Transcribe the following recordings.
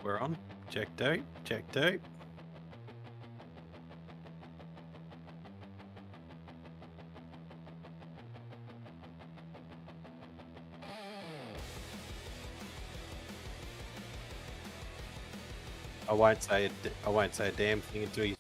We're on. Checked out. Checked out. I won't say a damn thing until you.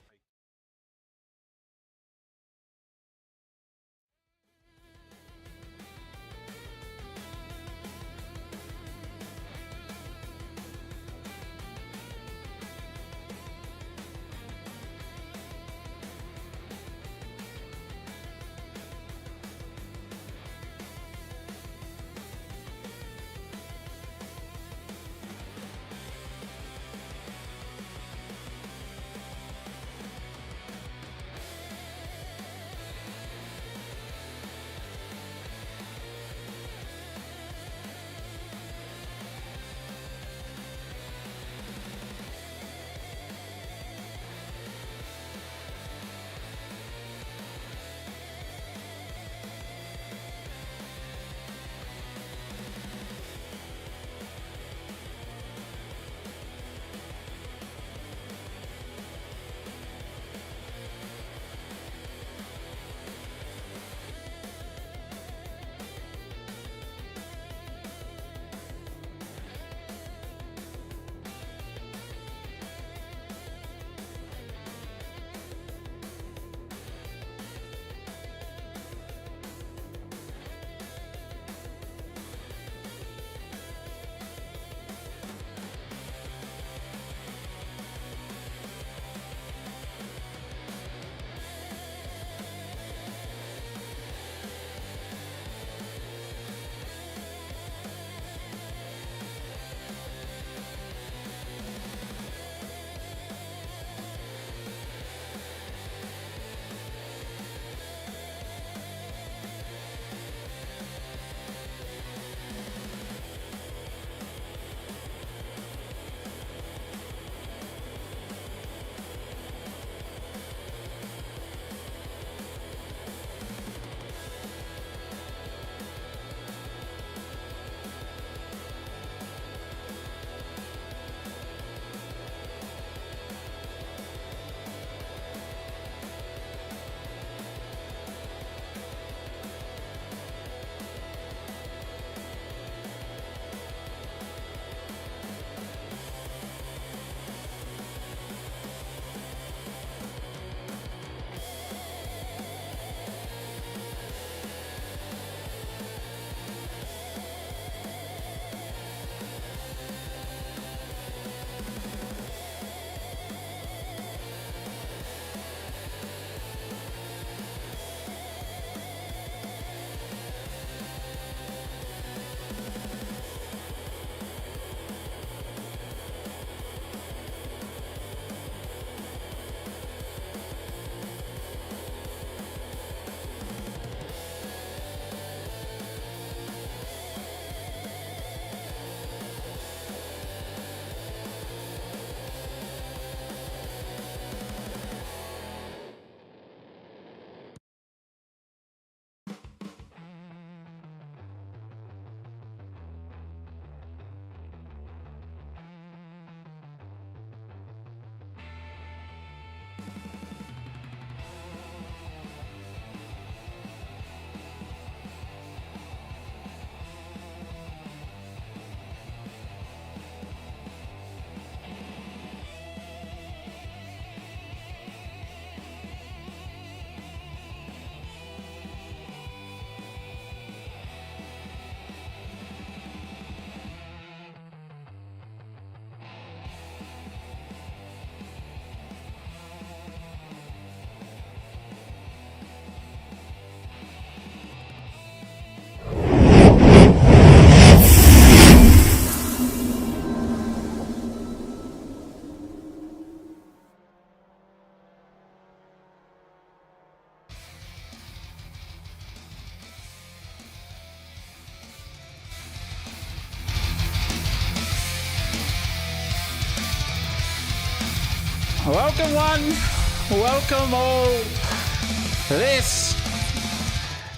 Welcome one, welcome all. This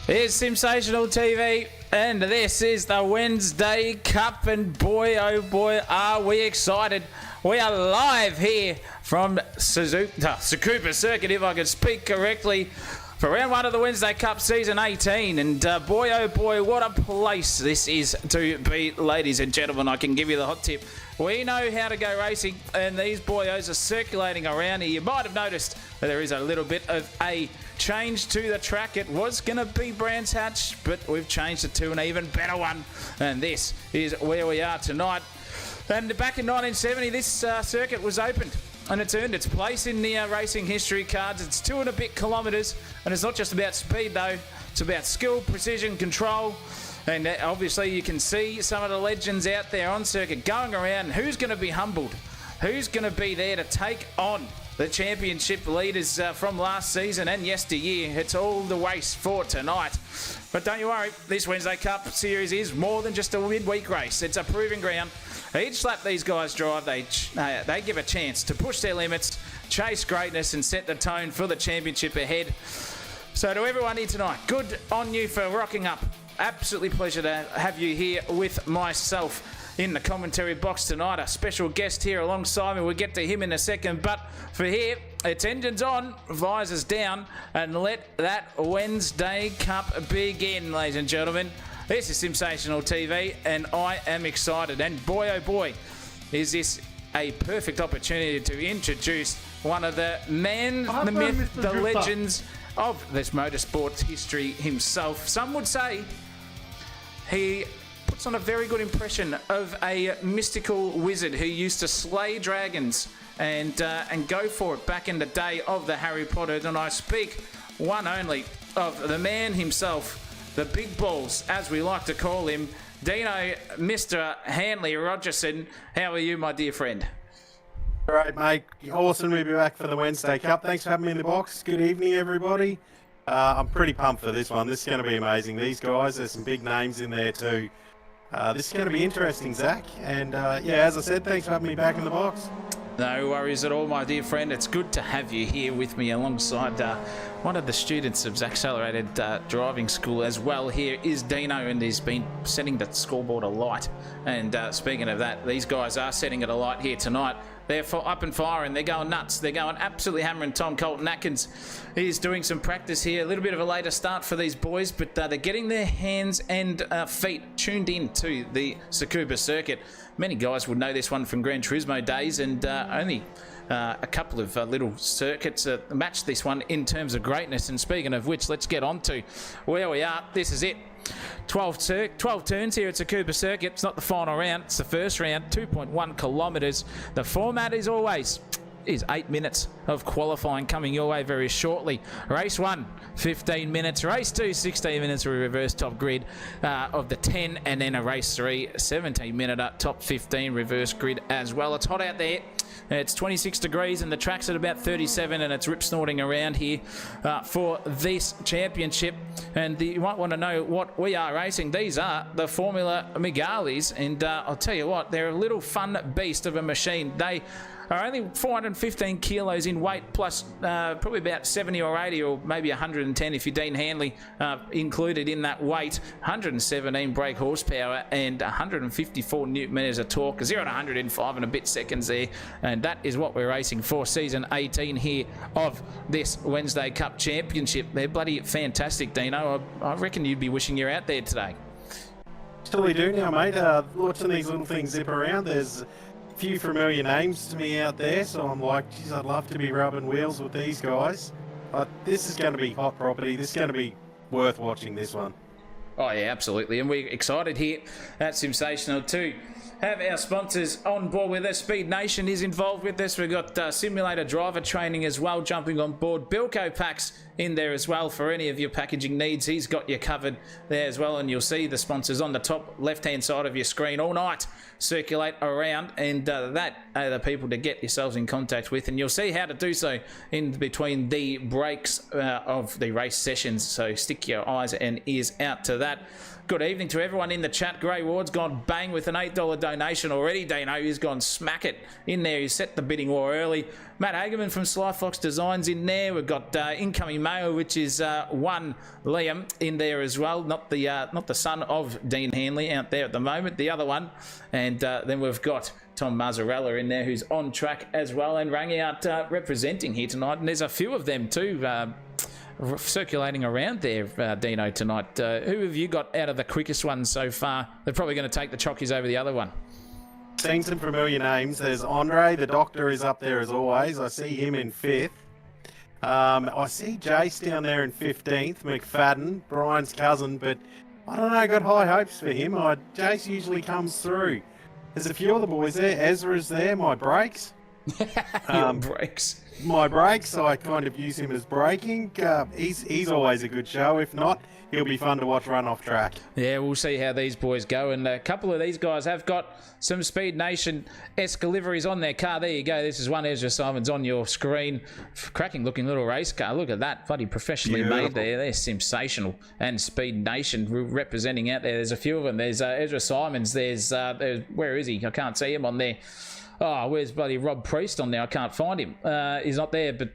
is Simsational TV and this is the Wednesday Cup, and boy oh boy are we excited. We are live here from Tsukuba Circuit, if I can speak correctly, for round 1 of the Wednesday Cup Season 18. And boy, oh boy, what a place this is to be, ladies and gentlemen. I can give you the hot tip. We know how to go racing, and these boyos are circulating around here. You might have noticed that there is a little bit of a change to the track. It was going to be Brands Hatch, but we've changed it to an even better one. And this is where we are tonight. And back in 1970, this circuit was opened, and it's earned its place in the racing history cards. It's 2 and a bit kilometres, and it's not just about speed, though. It's about skill, precision, control. And obviously you can see some of the legends out there on circuit going around. Who's going to be humbled? Who's going to be there to take on the championship leaders from last season and yesteryear? It's all the race for tonight. But don't you worry, this Wednesday Cup Series is more than just a midweek race. It's a proving ground. Each lap these guys drive, they give a chance to push their limits, chase greatness, and set the tone for the championship ahead. So to everyone here tonight, good on you for rocking up. Absolutely pleasure to have you here with myself in the commentary box tonight. A special guest here alongside me. We'll get to him in a second. But for here, it's engines on, visors down, and let that Wednesday Cup begin, ladies and gentlemen. This is Simsational TV, and I am excited. And boy, oh boy, is this a perfect opportunity to introduce one of the man, the myth, the legends of this motorsports history himself. Some would say he puts on a very good impression of a mystical wizard who used to slay dragons and go for it back in the day of the Harry Potter. And I speak one only of the man himself, the big balls, as we like to call him, Dino, Mr. Hanley Rogerson. How are you, my dear friend? All right, mate. Awesome to be back for the Wednesday Cup. Thanks for having me in the box. Good evening, everybody. I'm pretty pumped for this one. This is going to be amazing. These guys, there's some big names in there too. This is going to be interesting, Zach. And yeah, as I said, thanks for having me back in the box. No worries at all, my dear friend. It's good to have you here with me alongside one of the students of Accelerated Driving School as well. Here is Dino, and he's been setting the scoreboard alight. And speaking of that, these guys are setting it alight here tonight. They're up and firing. They're going nuts. They're going absolutely hammering. Tom Colton Atkins, he's doing some practice here. A little bit of a later start for these boys, but they're getting their hands and feet tuned in to the Tsukuba circuit. Many guys would know this one from Gran Turismo days, and only a couple of little circuits match this one in terms of greatness. And speaking of which, let's get on to where we are. This is it. 12 turns here at Tsukuba Circuit. It's not the final round, it's the first round, 2.1 kilometres. The format is always 8 minutes of qualifying coming your way very shortly. Race 1, 15 minutes. Race 2, 16 minutes of a reverse top grid of the 10. And then a race 3, 17-minute top 15 reverse grid as well. It's hot out there. It's 26 degrees and the track's at about 37, and it's rip snorting around here for this championship. And you might want to know what we are racing. These are the Formula Megalis, and I'll tell you what, they're a little fun beast of a machine. They are only 415 kilos in weight, plus probably about 70 or 80 or maybe 110 if you're Dean Hanley included in that weight. 117 brake horsepower and 154 newton meters of torque. 0 to 100 in 5 and a bit seconds there. And that is what we're racing for season 18 here of this Wednesday Cup Championship. They're bloody fantastic, Dino. I reckon you'd be wishing you're out there today. Totally do now, mate. Watching these little things zip around, there's few familiar names to me out there, so I'm like, geez, I'd love to be rubbing wheels with these guys. But this is going to be hot property. This is going to be worth watching, this one. Oh yeah, absolutely. And we're excited here at Simsational to have our sponsors on board with us. Speed Nation is involved with this. We've got simulator driver training as well jumping on board. Bilko Packs in there as well for any of your packaging needs. He's got you covered there as well, and you'll see the sponsors on the top left-hand side of your screen all night circulate around, and that are the people to get yourselves in contact with, and you'll see how to do so in between the breaks of the race sessions, so stick your eyes and ears out to that. Good evening to everyone in the chat. Grey Ward's gone bang with an $8 donation already, Dino. He's gone smack it in there. He's set the bidding war early. Matt Hagerman from Sly Fox Designs in there. We've got incoming mail, which is one Liam in there as well. Not the son of Dean Hanley out there at the moment. The other one. And then we've got Tom Mazzarella in there, who's on track as well and rang out representing here tonight. And there's a few of them too circulating around there, Dino, tonight. Who have you got out of the quickest ones so far? They're probably going to take the chockies over the other one. Seen some familiar names. There's Andre, the doctor is up there as always. I see him in 5th. I see Jace down there in 15th, McFadden, Brian's cousin, but I don't know, got high hopes for him. Jace usually comes through. There's a few other boys there. Ezra's there, my brakes. Brakes. My brakes, I kind of use him as braking. He's always a good show. If not, he'll be fun to watch run off track. Yeah, we'll see how these boys go. And a couple of these guys have got some Speed Nation-esque liveries on their car. There you go. This is one Ezra Simons on your screen. Cracking looking little race car. Look at that. Bloody professionally made there. They're Simsational and Speed Nation representing out there. There's a few of them. There's Ezra Simons. There's where is he? I can't see him on there. Oh, where's bloody Rob Priest on there? I can't find him. He's not there, but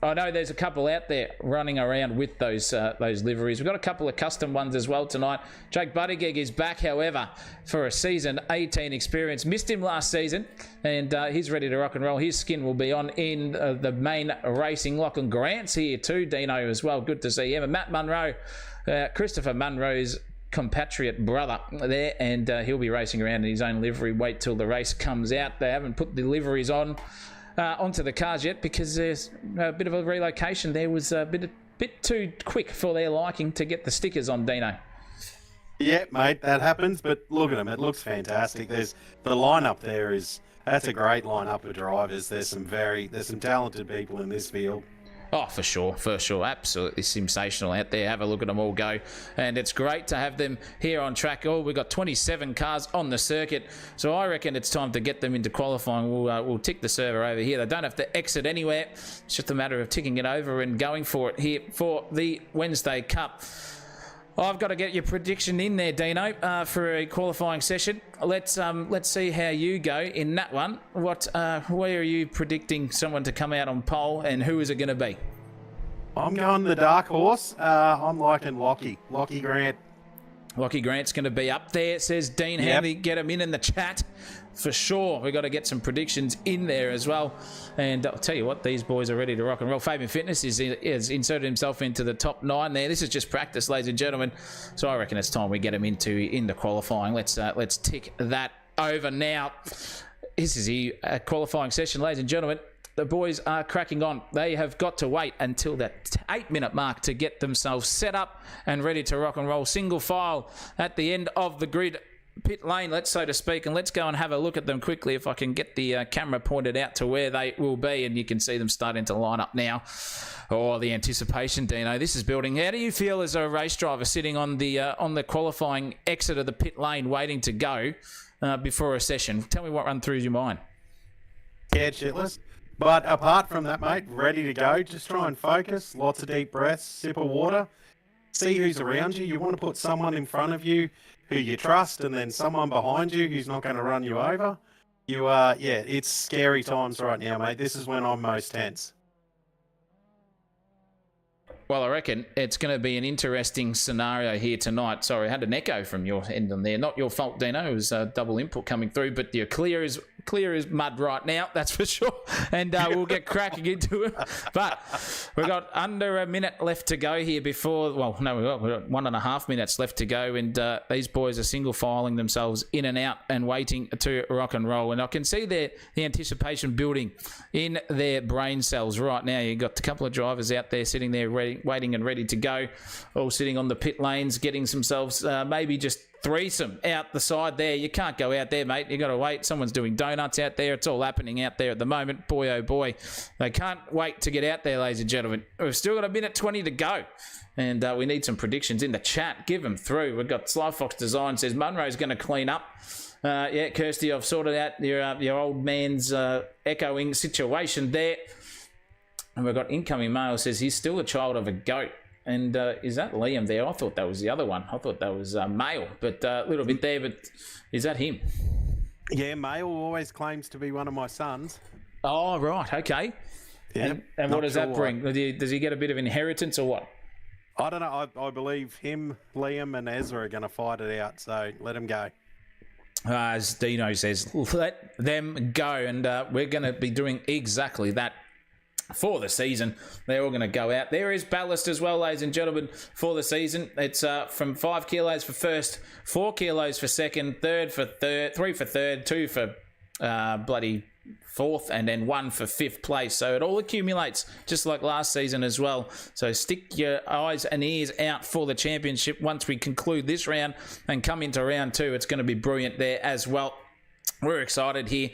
I know there's a couple out there running around with those liveries. We've got a couple of custom ones as well tonight. Jake Buttigieg is back, however, for a season 18 experience. Missed him last season, and he's ready to rock and roll. His skin will be on in the main racing. Lachlan Grant's here too, Dino, as well. Good to see him. And Matt Munro, Christopher Munro's compatriot brother there, and he'll be racing around in his own livery. Wait till the race comes out. They haven't put the liveries onto the cars yet because there's a bit of a relocation. There was a bit too quick for their liking to get the stickers on, Dino. Yeah, mate, that happens, but look at them. It looks fantastic. There's the lineup there that's a great lineup of drivers. There's some talented people in this field. Oh, for sure. Absolutely sensational out there. Have a look at them all go. And it's great to have them here on track. Oh, we've got 27 cars on the circuit. So I reckon it's time to get them into qualifying. We'll tick the server over here. They don't have to exit anywhere. It's just a matter of ticking it over and going for it here for the Wednesday Cup. I've got to get your prediction in there, Dino, for a qualifying session. Let's see how you go in that one. Where are you predicting someone to come out on pole, and who is it going to be? I'm going the dark horse. I'm liking Lockie Grant. Lockie Grant's going to be up there, says Dean Hanley. Get him in the chat for sure. We've got to get some predictions in there as well. And I'll tell you what, these boys are ready to rock and roll. Fabian Fitness has inserted himself into the top 9 there. This is just practice, ladies and gentlemen. So I reckon it's time we get him into qualifying. Let's tick that over now. This is a qualifying session, ladies and gentlemen. The boys are cracking on. They have got to wait until that 8-minute mark to get themselves set up and ready to rock and roll. Single file at the end of the grid pit lane, so to speak, and let's go and have a look at them quickly if I can get the camera pointed out to where they will be, and you can see them starting to line up now. Oh, the anticipation, Dino. This is building. How do you feel as a race driver sitting on the qualifying exit of the pit lane waiting to go before a session? Tell me what run through your mind. Scared shitless. But apart from that, mate, ready to go. Just try and focus. Lots of deep breaths, sip of water. See who's around you. You want to put someone in front of you who you trust, and then someone behind you who's not going to run you over. It's scary times right now, mate. This is when I'm most tense. Well, I reckon it's going to be an interesting scenario here tonight. Sorry, I had an echo from your end on there. Not your fault, Dino. It was a double input coming through, but you're clear as mud right now, that's for sure. And we'll get cracking into it. But we've got under a minute left to go here before... Well, no, we've got 1.5 minutes left to go, and these boys are single filing themselves in and out and waiting to rock and roll. And I can see the anticipation building in their brain cells right now. You've got a couple of drivers out there sitting there waiting and ready to go, all sitting on the pit lanes, getting themselves maybe just threesome out the side there. You can't go out there, mate. You got to wait. Someone's doing donuts out there. It's all happening out there at the moment. Boy, oh boy. They can't wait to get out there, ladies and gentlemen. We've still got 1:20 to go. And we need some predictions in the chat. Give them through. We've got Sly Fox Design says Munro's going to clean up. Kirsty, I've sorted out your old man's echoing situation there. And we've got incoming mail says he's still a child of a goat. And is that Liam there? I thought that was the other one. I thought that was male, but a little bit there. But is that him? Yeah, Mail always claims to be one of my sons. Oh, right. Okay. Yeah, And what does that bring? Does he get a bit of inheritance or what? I don't know. I believe him, Liam, and Ezra are going to fight it out. So let him go. As Dino says, let them go. And we're going to be doing exactly that for the season. They're all going to go out. There is ballast as well, ladies and gentlemen, for the season. It's from 5 kilos for first, 4 kilos for second, 3 for third, 2 for bloody fourth, and then 1 for 5th place. So it all accumulates just like last season as well. So stick your eyes and ears out for the championship once we conclude this round and come into round 2. It's going to be brilliant there as well. We're excited here.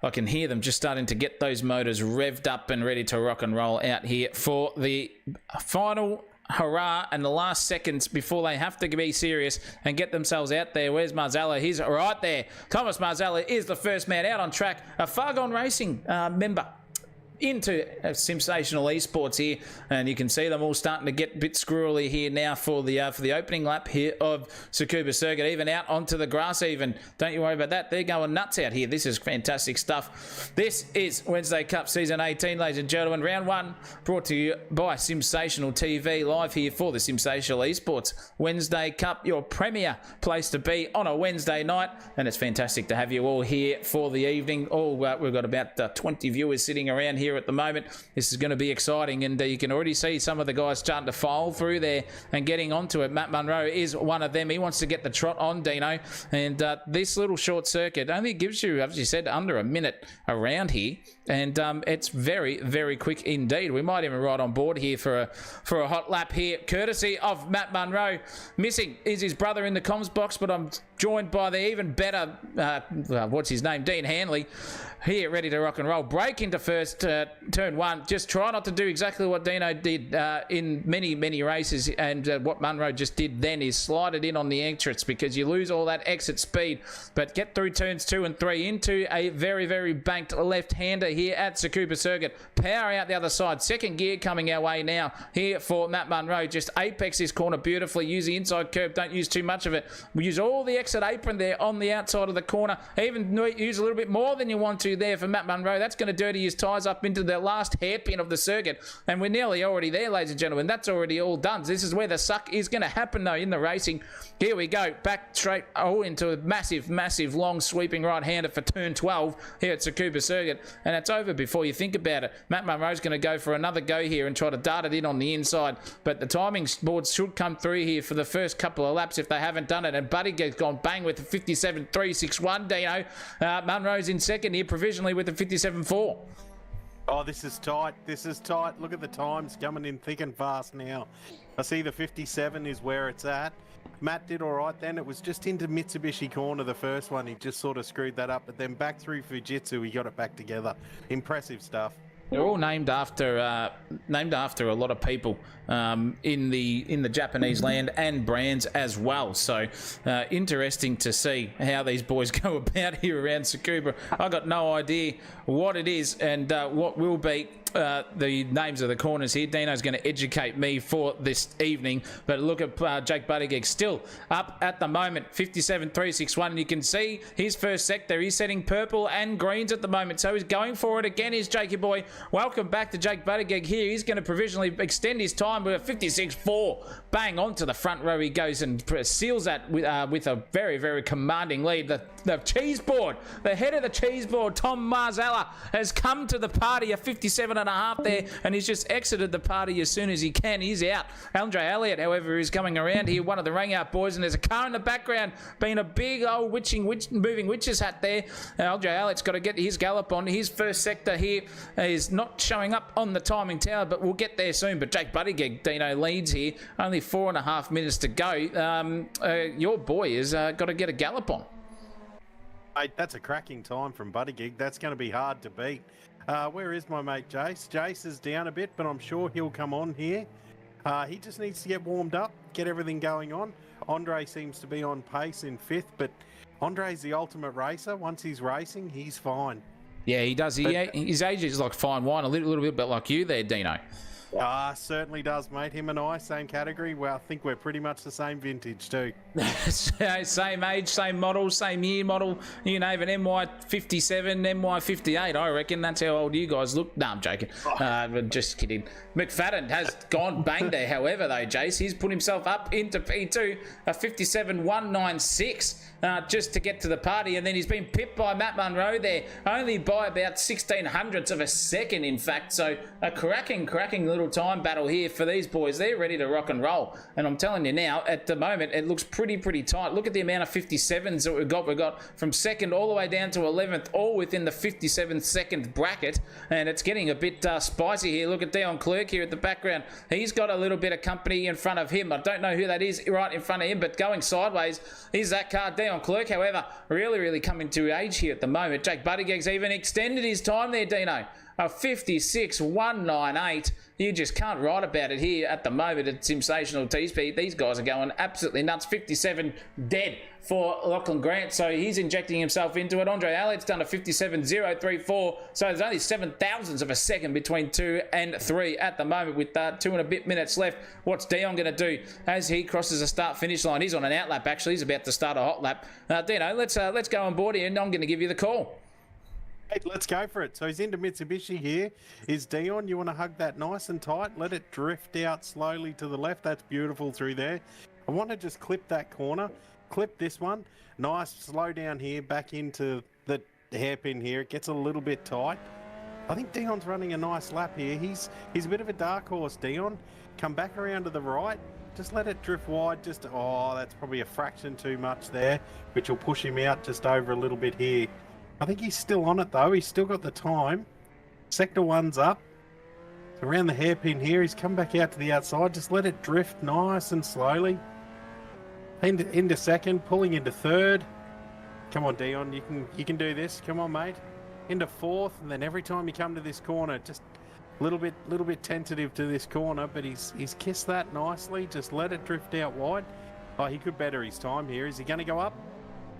I can hear them just starting to get those motors revved up and ready to rock and roll out here for the final hurrah and the last seconds before they have to be serious and get themselves out there. Where's Marzella? He's right there. Thomas Marzella is the first man out on track. A Far Gone Racing member into Simsational Esports here, and you can see them all starting to get a bit squirrely here now for the opening lap here of Tsukuba Circuit, even out onto the grass even. Don't you worry about that. They're going nuts out here. This is fantastic stuff. This is Wednesday Cup Season 18, ladies and gentlemen. Round 1 brought to you by Simsational TV, live here for the Simsational Esports Wednesday Cup, your premier place to be on a Wednesday night, and it's fantastic to have you all here for the evening. We've got about 20 viewers sitting around here at the moment. This is going to be exciting, and you can already see some of the guys starting to file through there and getting onto it. Matt Munro is one of them. He wants to get the trot on, Dino, and this little short circuit only gives you, as you said, under a minute around here, and it's very, very quick indeed. We might even ride on board here for a hot lap here, courtesy of Matt Munro. Missing is his brother in the comms box, but I'm joined by the even better, what's his name, Dean Hanley, here ready to rock and roll. Break into first, turn 1. Just try not to do exactly what Dino did in many, many races, and what Munro just did then is slide it in on the entrance, because you lose all that exit speed. But get through turns 2 and 3 into a very, very banked left-hander here at Tsukuba Circuit. Power out the other side. Second gear coming our way now here for Matt Munro. Just apex this corner beautifully. Use the inside curve. Don't use too much of it. We use all the exit apron there on the outside of the corner. Even use a little bit more than you want to there for Matt Munro. That's going to dirty his tyres up into the last hairpin of the circuit, and we're nearly already there, ladies and gentlemen. That's already all done. This is where the suck is going to happen though in the racing. Here we go, back straight into a massive, massive long sweeping right-hander for turn 12 here at Tsukuba Circuit, and it's over before you think about it. Matt Munro's going to go for another go here and try to dart it in on the inside, but the timing boards should come through here for the first couple of laps if they haven't done it, and Buddy gets gone bang with the 57.361. Dino Munro's in second here provisionally with the 57.4. Oh, this is tight. This is tight. Look at the times coming in thick and fast now. I see the 57 is where it's at. Matt did all right then. It was just into Mitsubishi corner, the first one. He just sort of screwed that up, but then back through Fujitsu, he got it back together. Impressive stuff. They're all named after a lot of people in the Japanese land and brands as well. So interesting to see how these boys go about here around Tsukuba. I got no idea what it is and what will be the names of the corners here. Dino's going to educate me for this evening. But look at Jake Buttigieg still up at the moment, 57.361. And you can see his first sector. He's setting purple and greens at the moment. So he's going for it again. Is Jakey boy. Welcome back to Jake Buttigieg here. He's going to provisionally extend his time with a 56.4. Bang onto the front row he goes and seals that with a very, very commanding lead. The cheese board, the head of the cheese board, Tom Marzella, has come to the party, a 57.5 there, and he's just exited the party as soon as he can. He's out. Andre Elliott, however, is coming around here, one of the rang-out boys, and there's a car in the background being a big old moving witch's hat there. Andre Elliott's got to get his gallop on. His first sector here is not showing up on the timing tower, but we'll get there soon. But Jake Buttigieg, Dino, leads here. Only 4.5 minutes to go. Your boy has got to get a gallop on. Mate, that's a cracking time from Buttigieg. That's going to be hard to beat. Where is my mate Jace? Jace is down a bit, but I'm sure he'll come on here. He just needs to get warmed up, get everything going on. Andre seems to be on pace in 5th, but Andre's the ultimate racer. Once he's racing, he's fine. Yeah, he does. His age is like fine wine, a little bit like you there, Dino. Certainly does, mate. Him and I, same category. Well, I think we're pretty much the same vintage too. Same age, same model, same year model. You know, even MY57, MY58. I reckon that's how old you guys look. No, I'm joking. But just kidding. McFadden has gone bang there. However, though, Jace, he's put himself up into P2, a 57.196. Just to get to the party, and then he's been pipped by Matt Munro there, only by about 1600ths of a second, in fact. So a cracking little time battle here for these boys. They're ready to rock and roll, and I'm telling you now, at the moment, it looks pretty tight. Look at the amount of 57s that we've got. We've got from second all the way down to 11th, all within the 57-second bracket, and it's getting a bit spicy here. Look at Dion Clerk here at the background. He's got a little bit of company in front of him. I don't know who that is right in front of him, but going sideways is that car, Dion Clerk. However, really coming to age here at the moment. Jake Buttygeg's even extended his time there, Dino. A 56.198. You just can't write about it here at the moment at Simsational TSP. These guys are going absolutely nuts. 57 dead for Lachlan Grant, so he's injecting himself into it. Andre Alled's done a 57.034, so there's only 7,000ths of a second between 2 and 3 at the moment with 2 and a bit minutes left. What's Dion going to do as he crosses the start-finish line? He's on an outlap, actually. He's about to start a hot lap. Dino, let's go on board here, and I'm going to give you the call. Hey, let's go for it. So he's into Mitsubishi here. Is Dion, you want to hug that nice and tight? Let it drift out slowly to the left. That's beautiful through there. I want to just clip that corner. Clip this one. Nice, slow down here, back into the hairpin here. It gets a little bit tight. I think Dion's running a nice lap here. He's a bit of a dark horse, Dion. Come back around to the right. Just let it drift wide. That's probably a fraction too much there, which will push him out just over a little bit here. I think he's still on it though. He's still got the time. Sector 1's up. So around the hairpin here, he's come back out to the outside. Just let it drift nice and slowly. Into second, pulling into third. Come on, Dion, you can do this. Come on, mate. Into fourth, and then every time you come to this corner, just a little bit tentative to this corner, but he's kissed that nicely. Just let it drift out wide. Oh, he could better his time here. Is he going to go up?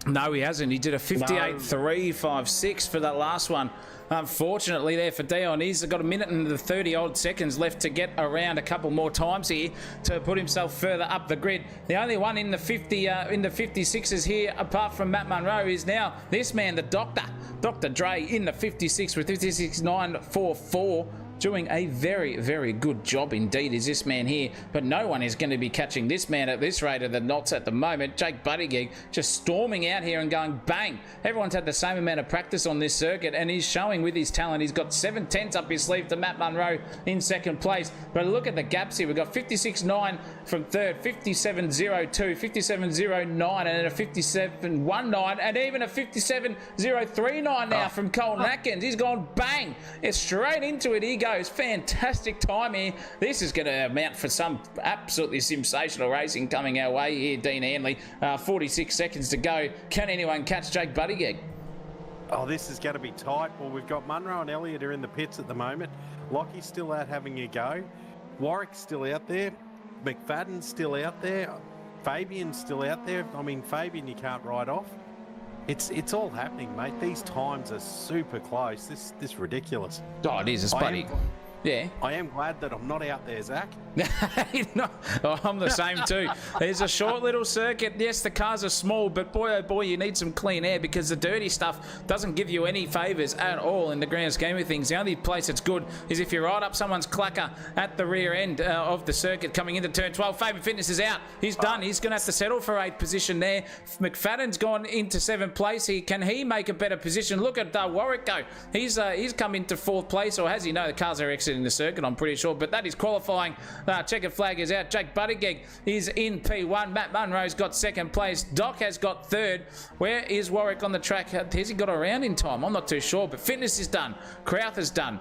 No, he hasn't. He did a 58.356 for that last one. Unfortunately there for Dion, he's got a minute and the 30-odd seconds left to get around a couple more times here to put himself further up the grid. The only one in the 56s here, apart from Matt Munro, is now this man, the Doctor. Dr. Dre in the 56 with 56.944. Doing a very good job indeed is this man here, but no one is going to be catching this man at this rate of the knots at the moment. Jake Buttygeg just storming out here and going bang. Everyone's had the same amount of practice on this circuit, and he's showing with his talent. He's got 7/10 up his sleeve to Matt Munro in second place, but look at the gaps here. We've got 56.9 from third, 57.02, 57.09, and then a 57.19, and even a 57.039 now from Colin Atkins. He's gone bang. It's straight into it. He goes. Fantastic time here. This is going to amount for some absolutely sensational racing coming our way here, Dean Hanley. 46 seconds to go. Can anyone catch Jake Buttygeg? Oh, this is going to be tight. Well, we've got Munro and Elliott are in the pits at the moment. Lockie's still out having a go. Warwick's still out there. McFadden's still out there. Fabian's still out there. I mean, Fabian you can't write off. It's all happening, mate. These times are super close. This ridiculous. Oh, it is. It's funny. Yeah. I am glad that I'm not out there, Zach. No, I'm the same too. There's a short little circuit. Yes, the cars are small, but boy, oh boy, you need some clean air because the dirty stuff doesn't give you any favours at all in the grand scheme of things. The only place that's good is if you ride up someone's clacker at the rear end of the circuit coming into turn 12. Fabian Fitness is out. He's done. He's going to have to settle for 8th position there. McFadden's gone into 7th place. Can he make a better position? Look at Warwick go. He's come into 4th place, or has he? No, the cars are exiting the circuit, I'm pretty sure, but that is qualifying. Checkered flag is out. Jake Buttygeg is in P1. Matt Munro's got 2nd place. Doc has got 3rd. Where is Warwick on the track? Has he got around in time? I'm not too sure, but Fitness is done. Crowth is done.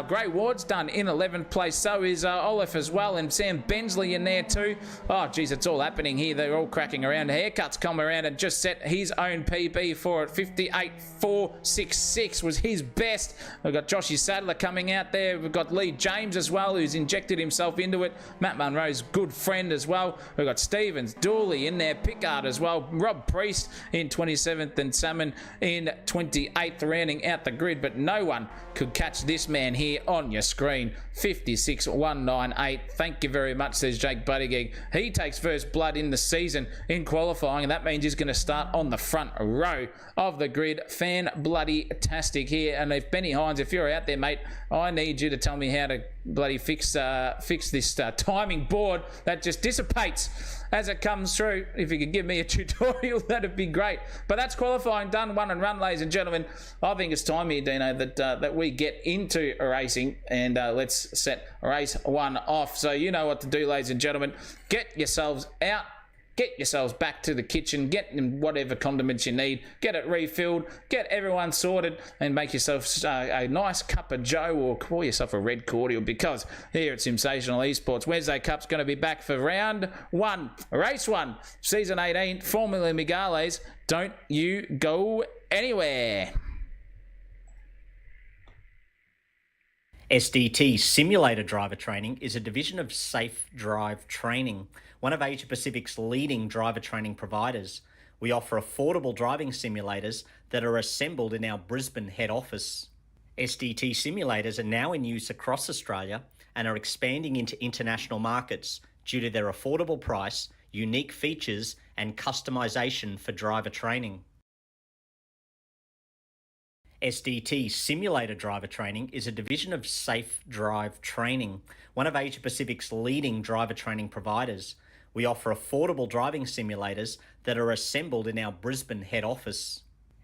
Grey Ward's done in 11th place. So is Olaf as well, and Sam Bensley in there too. Oh, geez, it's all happening here. They're all cracking around. Haircuts come around and just set his own PB for it. 58.466 was his best. We've got Joshy Sadler coming out there. We've got Lee James as well, who's injected himself into it. it. Matt Munro's good friend as well. We've got Stevens, Dooley in there, Pickard as well. Rob Priest in 27th and Salmon in 28th, rounding out the grid. But no one could catch this man here on your screen. 56.198. Thank you very much, says Jake Buttigieg. He takes first blood in the season in qualifying, and that means he's going to start on the front row of the grid. Fan-bloody-tastic here. And if Benny Hines, if you're out there, mate, I need you to tell me how to bloody fix this timing board that just dissipates as it comes through. If you could give me a tutorial, that'd be great. But that's qualifying done, one and run, ladies and gentlemen. I think it's time here, Dino, that we get into racing, and let's set race one off. So you know what to do, ladies and gentlemen. Get yourselves out. Get yourselves back to the kitchen, get whatever condiments you need, get it refilled, get everyone sorted, and make yourself a nice cup of joe, or pour yourself a red cordial, because here at Simsational Esports, Wednesday Cup's going to be back for round one, race one, season 18, Formula Migales. Don't you go anywhere. SDT Simulator Driver Training is a division of Safe Drive Training, one of Asia Pacific's leading driver training providers. We offer affordable driving simulators that are assembled in our Brisbane head office. SDT simulators are now in use across Australia and are expanding into international markets due to their affordable price, unique features, and customisation for driver training. SDT Simulator Driver Training is a division of Safe Drive Training, one of Asia Pacific's leading driver training providers. We offer affordable driving simulators that are assembled in our Brisbane head office.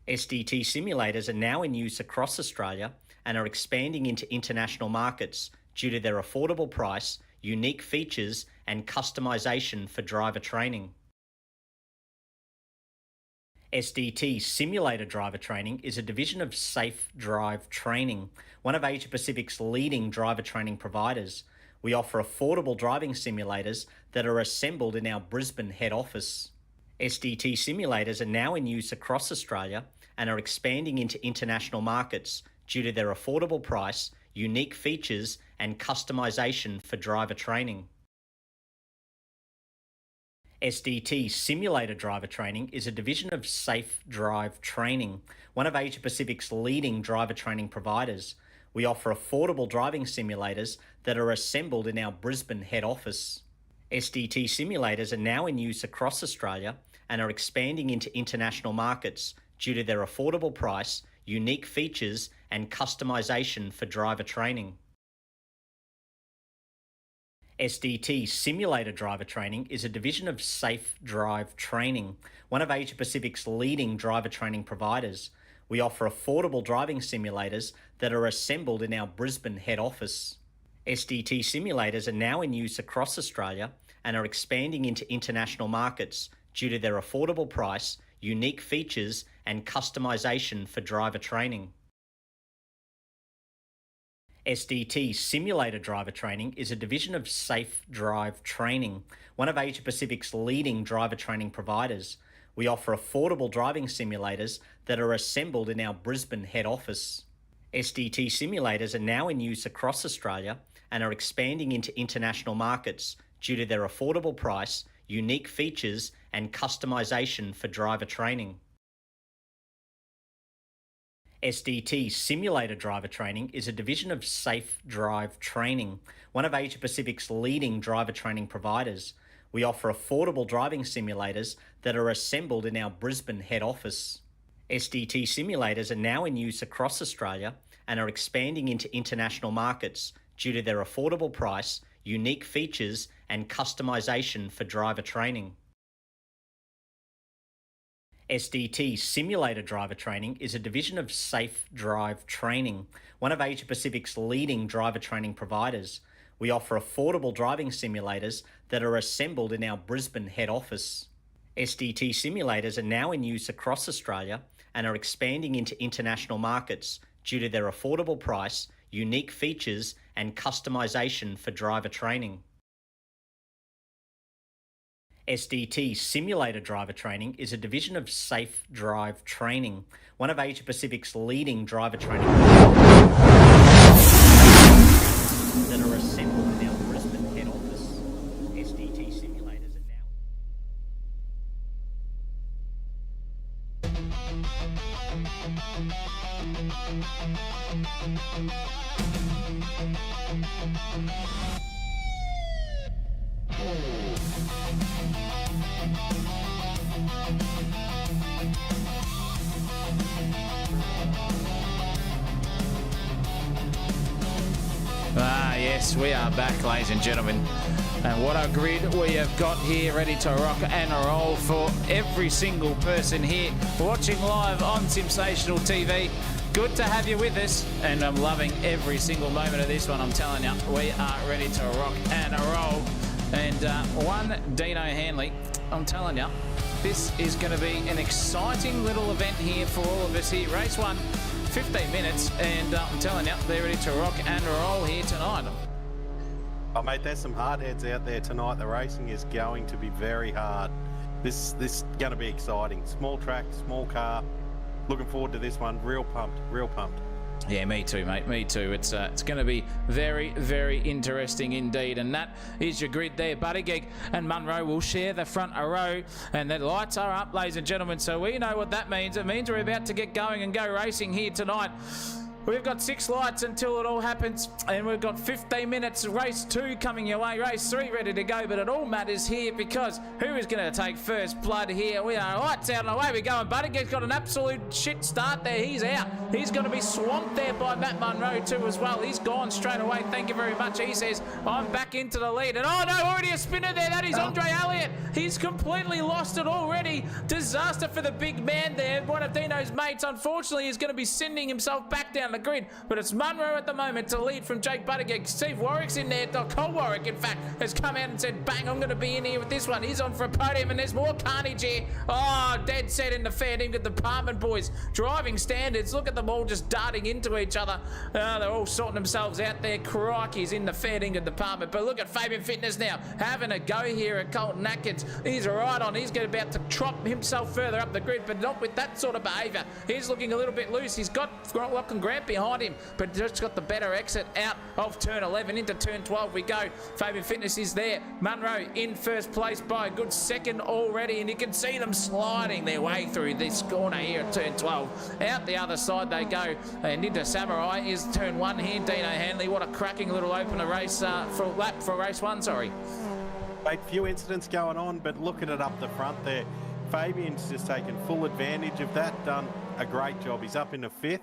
SDT simulators are now in use across Australia and are expanding into international markets due to their affordable price, unique features, and customisation for driver training. SDT Simulator Driver Training is a division of Safe Drive Training, one of Asia Pacific's leading driver training providers. We offer affordable driving simulators that are assembled in our Brisbane head office. SDT simulators are now in use across Australia and are expanding into international markets due to their affordable price, unique features, and customisation for driver training. SDT Simulator Driver Training is a division of Safe Drive Training, one of Asia Pacific's leading driver training providers. We offer affordable driving simulators that are assembled in our Brisbane head office. SDT simulators are now in use across Australia and are expanding into international markets due to their affordable price, unique features, and customisation for driver training. SDT Simulator Driver Training is a division of Safe Drive Training, one of Asia Pacific's leading driver training providers. We offer affordable driving simulators that are assembled in our Brisbane head office. SDT simulators are now in use across Australia and are expanding into international markets due to their affordable price, unique features, and customisation for driver training. SDT Simulator Driver Training is a division of Safe Drive Training, one of Asia Pacific's leading driver training providers. We offer affordable driving simulators that are assembled in our Brisbane head office. SDT simulators are now in use across Australia and are expanding into international markets due to their affordable price, unique features, and customisation for driver training. SDT Simulator Driver Training is a division of Safe Drive Training, one of Asia Pacific's leading driver training providers. We offer affordable driving simulators that are assembled in our Brisbane head office. SDT simulators are now in use across Australia and are expanding into international markets due to their affordable price, unique features, and customisation for driver training. SDT Simulator Driver Training is a division of Safe Drive Training, one of Asia Pacific's leading driver training providers. We offer affordable driving simulators that are assembled in our Brisbane head office. SDT simulators are now in use across Australia and are expanding into international markets due to their affordable price, unique features, and customisation for driver training. SDT Simulator Driver Training is a division of Safe Drive Training, one of Asia Pacific's leading driver training that are assembled in our Brisbane head office. Ah, yes, we are back, ladies and gentlemen. And what a grid we have got here, ready to rock and roll for every single person here watching live on Simsational TV. Good to have you with us, and I'm loving every single moment of this one. I'm telling you, we are ready to rock and roll. And one Dino Hanley, I'm telling you, this is going to be an exciting little event here for all of us here. Race 1, 15 minutes, and I'm telling you, they're ready to rock and roll here tonight. Oh, mate, there's some hard heads out there tonight. The racing is going to be very hard. This is going to be exciting. Small track, small car. Looking forward to this one. Real pumped, real pumped. Yeah, me too, mate. Me too. It's going to be very, very interesting indeed. And that is your grid there. Buttigieg and Munro will share the front row, and the lights are up, ladies and gentlemen. So we know what that means. It means we're about to get going and go racing here tonight. We've got 6 lights until it all happens, and we've got 15 minutes. Race 2 coming your way, race 3 ready to go, but it all matters here because who is going to take first blood here? We are lights out and away we go, and Buttigieg's got an absolute shit start there. He's out. He's going to be swamped there by Matt Munro too as well. He's gone straight away. Thank you very much. He says, I'm back into the lead. And oh no, already a spinner there. That is Andre Elliott. He's completely lost it already. Disaster for the big man there. One of Dino's mates, unfortunately, is going to be sending himself back down the grid, but it's Munro at the moment to lead from Jake Buttigieg. Steve Warwick's in there. Cole Warwick, in fact, has come out and said, bang, I'm going to be in here with this one. He's on for a podium, and there's more carnage here. Oh, dead set in the fair dinkum department, boys. Driving standards. Look at them all just darting into each other. They're all sorting themselves out there. Crikey's in the fair dinkum department. But look at Fabian Fitness now, having a go here at Colton Atkins. He's right on. He's about to trot himself further up the grid, but not with that sort of behaviour. He's looking a little bit loose. He's got Lachlan Grant behind him, but just got the better exit out of turn 11 into turn 12 we go. Fabian Fitness is there. Munro in first place by a good second already, and you can see them sliding their way through this corner here at turn 12. Out the other side they go, and into Samurai is turn 1 here. Dino Hanley, what a cracking little opener race for race 1, sorry. A few incidents going on, but look at it up the front there. Fabian's just taken full advantage of that, done a great job. He's up into 5th.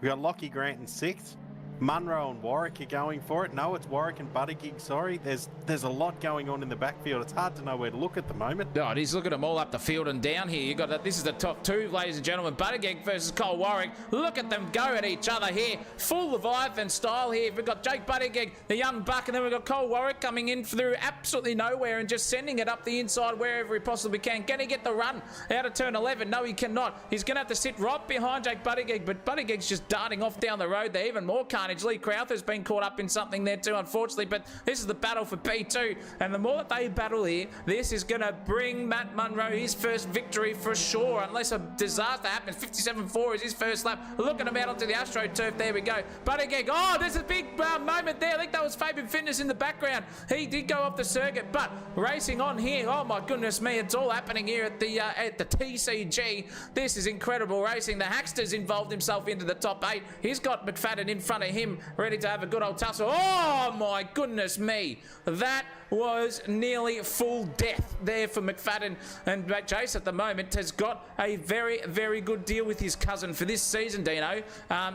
We've got Lockie Grant in 6th. Munro and Warwick are going for it. No, it's Warwick and Buttigieg, sorry. There's a lot going on in the backfield. It's hard to know where to look at the moment. Oh, he's looking at them all up the field and down here. You got that. This is the top 2, ladies and gentlemen. Buttigieg versus Cole Warwick. Look at them go at each other here. Full of life and style here. We've got Jake Buttigieg, the young buck, and then we've got Cole Warwick coming in through absolutely nowhere and just sending it up the inside wherever he possibly can. Can he get the run out of turn 11? No, he cannot. He's going to have to sit right behind Jake Buttigieg, but Buttigieg's just darting off down the road there. Even more carnage. Lee Crowther's been caught up in something there too, unfortunately, but this is the battle for P2, and the more that they battle here, this is going to bring Matt Munro his first victory for sure, unless a disaster happens. 57.4 is his first lap. Look at him out onto the AstroTurf. There we go. Buttigieg, oh, there's a big moment there. I think that was Fabian Fitness in the background. He did go off the circuit, but racing on here, oh my goodness me, it's all happening here at the TCG. This is incredible racing. The Hackster's involved himself into the top 8. He's got McFadden in front of him, ready to have a good old tussle. Oh my goodness me, that was nearly full death there for McFadden, and Jace at the moment has got a very, very good deal with his cousin for this season, Dino.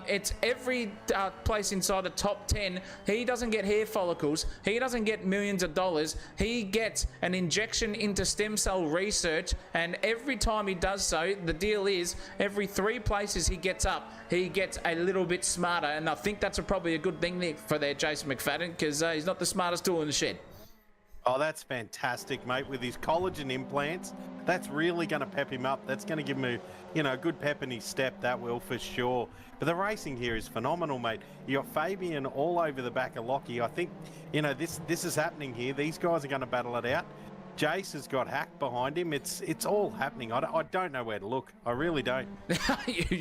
It's every place inside the top 10. He doesn't get hair follicles, he doesn't get millions of dollars, he gets an injection into stem cell research, and every time he does so, the deal is every 3 places he gets up, he gets a little bit smarter, and I think that's probably a good thing there for their Jason McFadden, because he's not the smartest tool in the shed. Oh, that's fantastic, mate. With his collagen implants, that's really going to pep him up. That's going to give him a good pep in his step, that will for sure. But the racing here is phenomenal, mate. You got Fabian all over the back of Lockie. I think, this is happening here. These guys are going to battle it out. Jace has got hacked behind him. It's all happening. I don't know where to look. I really don't.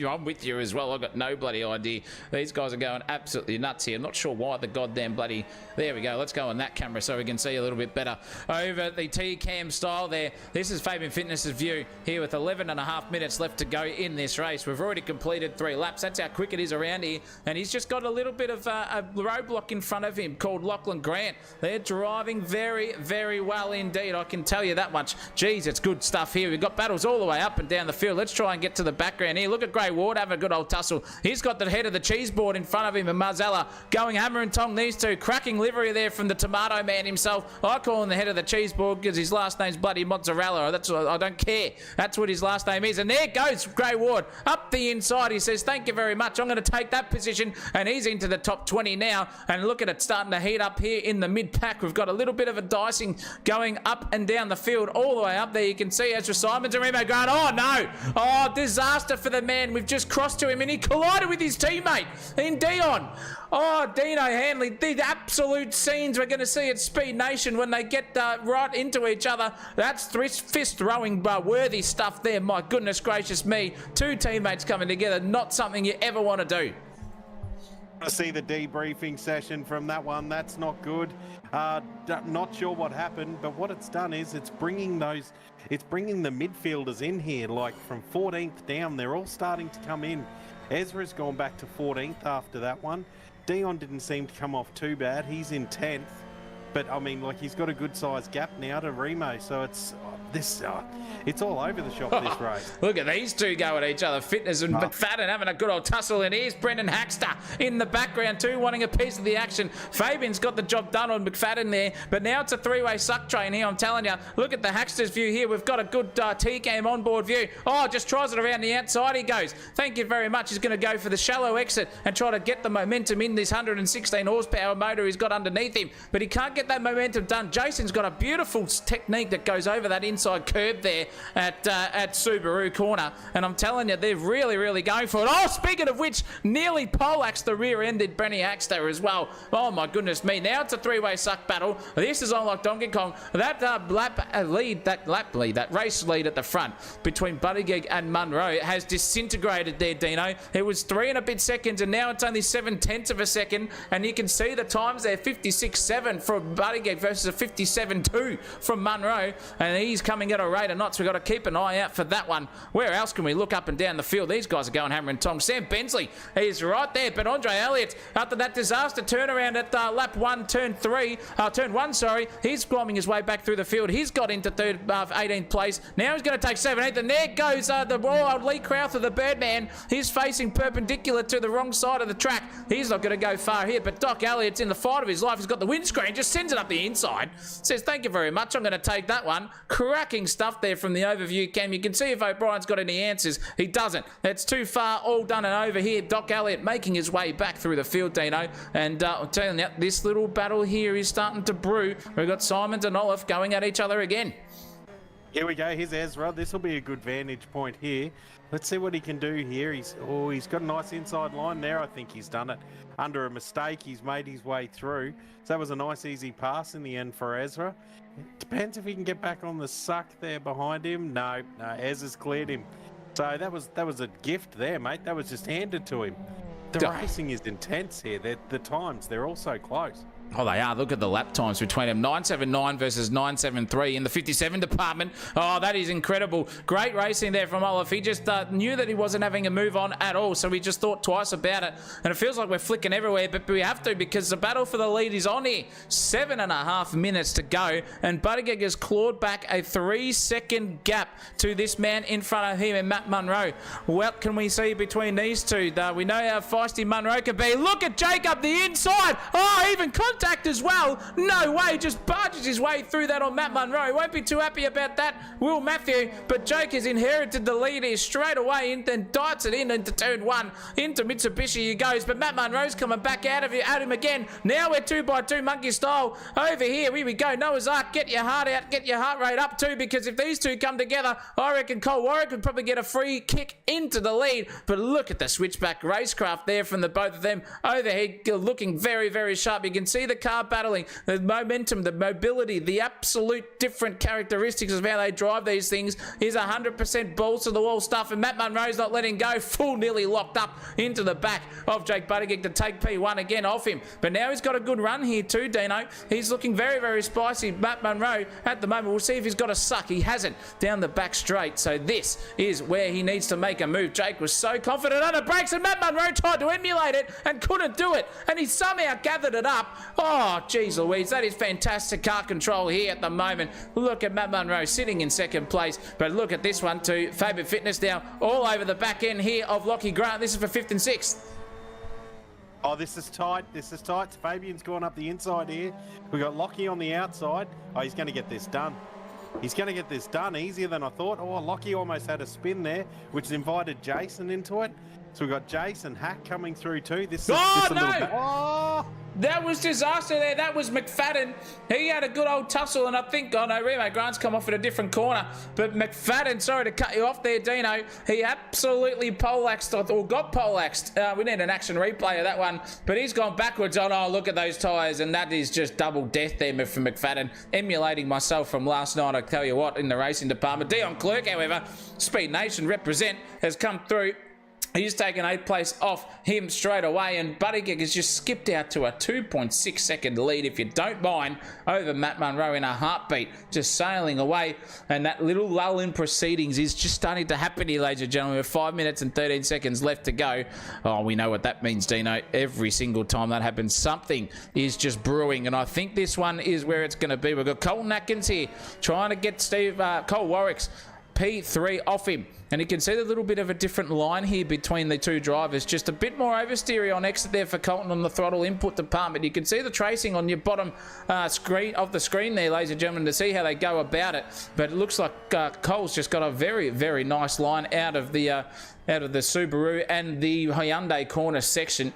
I'm with you as well. I've got no bloody idea. These guys are going absolutely nuts here. I'm not sure why the goddamn bloody... There we go. Let's go on that camera so we can see a little bit better. Over the T-cam style there. This is Fabian Fitness's view here with 11.5 minutes left to go in this race. We've already completed 3 laps. That's how quick it is around here. And he's just got a little bit of a roadblock in front of him called Lachlan Grant. They're driving very, very well indeed. I can tell you that much. Geez, it's good stuff here. We've got battles all the way up and down the field. Let's try and get to the background here. Look at Grey Ward having a good old tussle. He's got the head of the cheese board in front of him, and Marzella going hammer and tong. These two cracking livery there from the tomato man himself. I call him the head of the cheese board because his last name's bloody mozzarella. That's what, I don't care. That's what his last name is. And there goes Grey Ward up the inside. He says, thank you very much. I'm going to take that position, and he's into the top 20 now. And look at it starting to heat up here in the mid-pack. We've got a little bit of a dicing going up and down the field, all the way up there. You can see Ezra Simons and Remo Grant. Oh no! Oh, disaster for the man. We've just crossed to him and he collided with his teammate in Dion. Oh, Dino Hanley, the absolute scenes we're going to see at Speed Nation when they get right into each other. That's fist throwing worthy stuff there. My goodness gracious me. 2 teammates coming together. Not something you ever want to do. I see the debriefing session from that one. That's not good. Not sure what happened, but what it's done is it's bringing the midfielders in here, like from 14th down. They're all starting to come in. Ezra's gone back to 14th after that one. Dion didn't seem to come off too bad. He's in 10th, but I mean, like, he's got a good sized gap now to Remo, so it's it's all over the shop this race. Look at these two go at each other. Fitness and McFadden having a good old tussle. And here's Brendan Haxter in the background too, wanting a piece of the action. Fabian's got the job done on McFadden there, but now it's a 3-way suck train here. I'm telling you, look at the Haxter's view here. We've got a good T-cam onboard view. Oh, just tries it around the outside. He goes. Thank you very much. He's going to go for the shallow exit and try to get the momentum in this 116 horsepower motor he's got underneath him, but he can't get that momentum done. Jason's got a beautiful technique that goes over that inside curb there at Subaru corner, and I'm telling you, they're really, really going for it. Oh, speaking of which, nearly poleaxed the rear-ended Brenny Haxter as well. Oh my goodness me. Now it's a 3-way suck battle. This is on like Donkey Kong. That race lead at the front between Buttygig and Munro has disintegrated there, Dino. It was 3 and a bit seconds, and now it's only 7/10 of a second, and you can see the times there, 56.7 from Buttygig versus a 57.2 from Munro, and he's coming at a rate of knots. We've got to keep an eye out for that one. Where else can we look up and down the field? These guys are going hammer and tong. Sam Bensley, he's right there, but Andre Elliott, after that disaster turnaround at lap 1, turn 1, sorry, he's climbing his way back through the field. He's got into 18th place. Now he's going to take 17th, and there goes the Royal Lee Crowther, the Birdman. He's facing perpendicular to the wrong side of the track. He's not going to go far here, but Doc Elliott's in the fight of his life. He's got the windscreen, just sends it up the inside. Says, thank you very much. I'm going to take that one. Cracking stuff there from the overview cam. You can see if O'Brien's got any answers. He doesn't. It's too far, all done and over here. Doc Elliott making his way back through the field, Dino. And I'm telling you, this little battle here is starting to brew. We've got Simons and Olaf going at each other again. Here we go. Here's Ezra. This will be a good vantage point here. Let's see what he can do here. He's got a nice inside line there. I think he's done it. Under a mistake, he's made his way through. So that was a nice, easy pass in the end for Ezra. It depends if he can get back on the suck there behind him. No, Ezra's cleared him. So that was a gift there, mate. That was just handed to him. The racing is intense here. The times, they're all so close. Oh, they are. Look at the lap times between them. 9.79 versus 9.73 in the 57 department. Oh, that is incredible. Great racing there from Olaf. He just knew that he wasn't having a move on at all, so he just thought twice about it. And it feels like we're flicking everywhere, but we have to because the battle for the lead is on here. 7.5 minutes to go, and Buttygig has clawed back a 3-second gap to this man in front of him and Matt Munro. What can we see between these two? We know how feisty Munro can be. Look at Jake up the inside. Oh, even contact as well. No way, just barges his way through that on Matt Munro. He won't be too happy about that, Will Matthew, but Jake has inherited the lead here straight away and then darts it into turn 1. Into Mitsubishi he goes, but Matt Munro's coming back at him again. Now we're 2x2 monkey style over here. Here we go. Noah's Ark, get your heart out, get your heart rate up too, because if these two come together, I reckon Cole Warwick could probably get a free kick into the lead. But look at the switchback racecraft there from the both of them overhead, looking very, very sharp. You can see the car battling, the momentum, the mobility, the absolute different characteristics of how they drive these things is 100% balls to the wall stuff, and Matt Munro's not letting go. Full nearly locked up into the back of Jake Buttigieg to take P1 again off him. But now he's got a good run here too, Dino. He's looking very, very spicy. Matt Munro at the moment, we'll see if he's got a suck. He hasn't down the back straight. So this is where he needs to make a move. Jake was so confident on the brakes, and Matt Munro tried to emulate it and couldn't do it. And he somehow gathered it up. Oh, geez Louise, that is fantastic car control here at the moment. Look at Matt Munro sitting in second place. But look at this one too. Fabian Fitness now all over the back end here of Lockie Grant. This is for 5th and 6th. Oh, this is tight. This is tight. Fabian's gone up the inside here. We got Lockie on the outside. Oh, he's going to get this done. He's going to get this done easier than I thought. Oh, Lockie almost had a spin there, which invited Jason into it. So we've got Jason Hack coming through too. This is just a little bit. Oh! That was disaster there. That was McFadden. He had a good old tussle, and I think, oh no, Remo Grant's come off at a different corner. But McFadden, sorry to cut you off there, Dino. He absolutely poleaxed, or got poleaxed. We need an action replay of that one. But he's gone backwards on, oh, look at those tyres. And that is just double death there for McFadden. Emulating myself from last night, I tell you what, in the racing department. Dion Clerk, however, Speed Nation represent, has come through. He's taken 8th place off him straight away, and Buttigieg has just skipped out to a 2.6 second lead, if you don't mind, over Matt Munro in a heartbeat, just sailing away. And that little lull in proceedings is just starting to happen here, ladies and gentlemen, with 5 minutes and 13 seconds left to go. Oh, we know what that means, Dino. Every single time that happens, something is just brewing, and I think this one is where it's going to be. We've got Colton Atkins here trying to get Cole Warwick's P3 off him, and you can see the little bit of a different line here between the two drivers. Just a bit more oversteery on exit there for Colton on the throttle input department. You can see the tracing on your bottom screen of the screen there, ladies and gentlemen, to see how they go about it. But it looks like Cole's just got a very, very nice line out of the Subaru and the Hyundai corner section.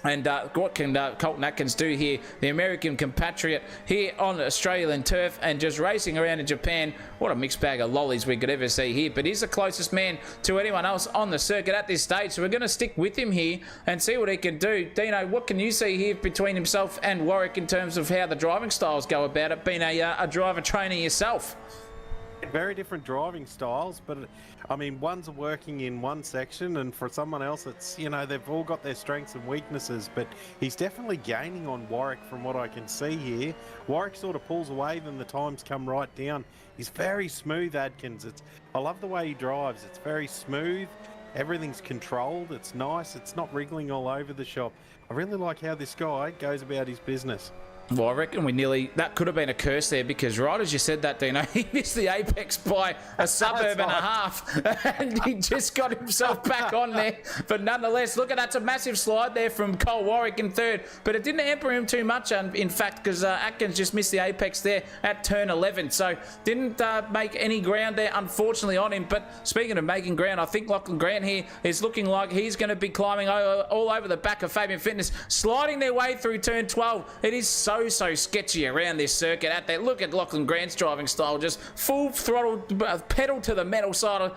And what can Colton Atkins do here, the American compatriot here on Australian turf and just racing around in Japan? What a mixed bag of lollies we could ever see here. But he's the closest man to anyone else on the circuit at this stage. So we're going to stick with him here and see what he can do. Dino, what can you see here between himself and Warwick in terms of how the driving styles go about it, being a driver trainer yourself? Very different driving styles, but I mean, one's working in one section, and for someone else, it's, you know, they've all got their strengths and weaknesses. But he's definitely gaining on Warwick from what I can see here. Warwick sort of pulls away, then the times come right down. He's very smooth, Adkins. I love the way he drives. It's very smooth. Everything's controlled. It's nice. It's not wriggling all over the shop. I really like how this guy goes about his business. Well, I reckon that could have been a curse there, because right as you said that, Dino, he missed the apex by a suburb and a half, and he just got himself back on there. But nonetheless, look at that's a massive slide there from Cole Warwick in 3rd, but it didn't hamper him too much, in fact, because Atkins just missed the apex there at turn 11, so didn't make any ground there, unfortunately, on him. But speaking of making ground, I think Lachlan Grant here is looking like he's going to be climbing all over the back of Fabian Fitness, sliding their way through turn 12. It is so sketchy around this circuit at that. Look at Lachlan Grant's driving style, just full throttle, pedal to the metal style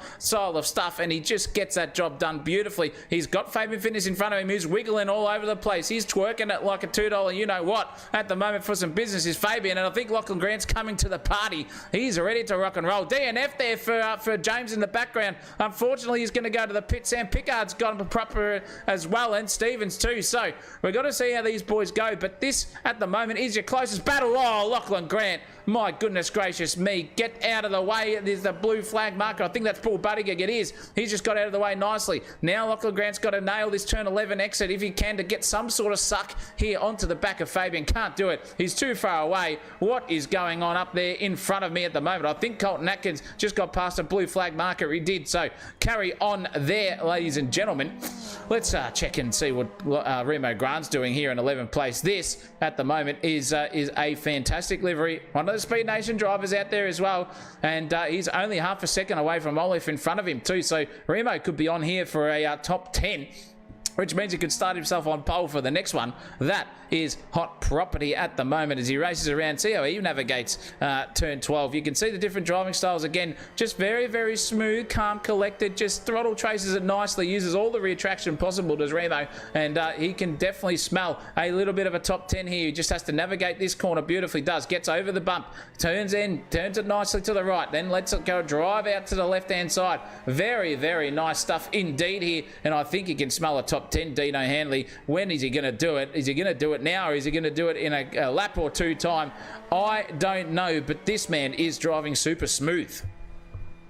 of stuff, and he just gets that job done beautifully. He's got Fabian Fitness in front of him, who's wiggling all over the place. He's twerking it like a $2 you know what at the moment for some business is Fabian, and I think Lachlan Grant's coming to the party. He's ready to rock and roll. DNF there for James in the background. Unfortunately, he's going to go to the pit. Sam Pickard's got him proper as well, and Stevens too. So we've got to see how these boys go, but this at the moment is your closest battle. Oh, Lachlan Grant, my goodness gracious me, get out of the way. There's the blue flag marker. I think that's Paul Buttigieg. It is. He's just got out of the way nicely. Now Lachlan Grant's got to nail this turn 11 exit if he can, to get some sort of suck here onto the back of Fabian. Can't do it. He's too far away. What is going on up there in front of me at the moment? I think Colton Atkins just got past a blue flag marker. He did. So carry on there, ladies and gentlemen. Let's check and see what Remo Grant's doing here in 11th place. This at the moment is a fantastic livery. One of the Speed Nation drivers out there as well, and he's only half a second away from Olaf in front of him too. So Remo could be on here for a top 10. which means he could start himself on pole for the next one. That is hot property at the moment as he races around. See how he navigates turn 12. You can see the different driving styles again. Just very, very smooth, calm, collected. Just throttle traces it nicely. Uses all the rear traction possible, does Remo. And he can definitely smell a little bit of a top 10 here. He just has to navigate this corner beautifully. Does. Gets over the bump. Turns in. Turns it nicely to the right. Then lets it go drive out to the left-hand side. Very, very nice stuff indeed here. And I think he can smell a top 10, Dino Handley. When is he going to do it? Is he going to do it now, or is he going to do it in a lap or two time? I don't know, but this man is driving super smooth.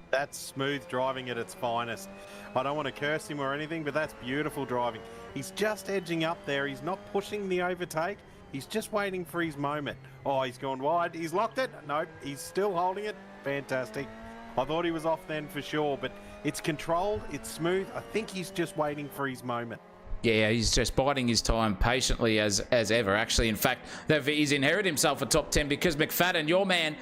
That's smooth driving at its finest. I don't want to curse him or anything, but that's beautiful driving. He's just edging up there. He's not pushing the overtake. He's just waiting for his moment. Oh, he's gone wide. He's locked it. Nope, he's still holding it. Fantastic. I thought he was off then for sure, but it's controlled, it's smooth. I think he's just waiting for his moment. Yeah, he's just biding his time patiently as ever, actually. In fact, he's inherited himself a top 10 because McFadden, your man,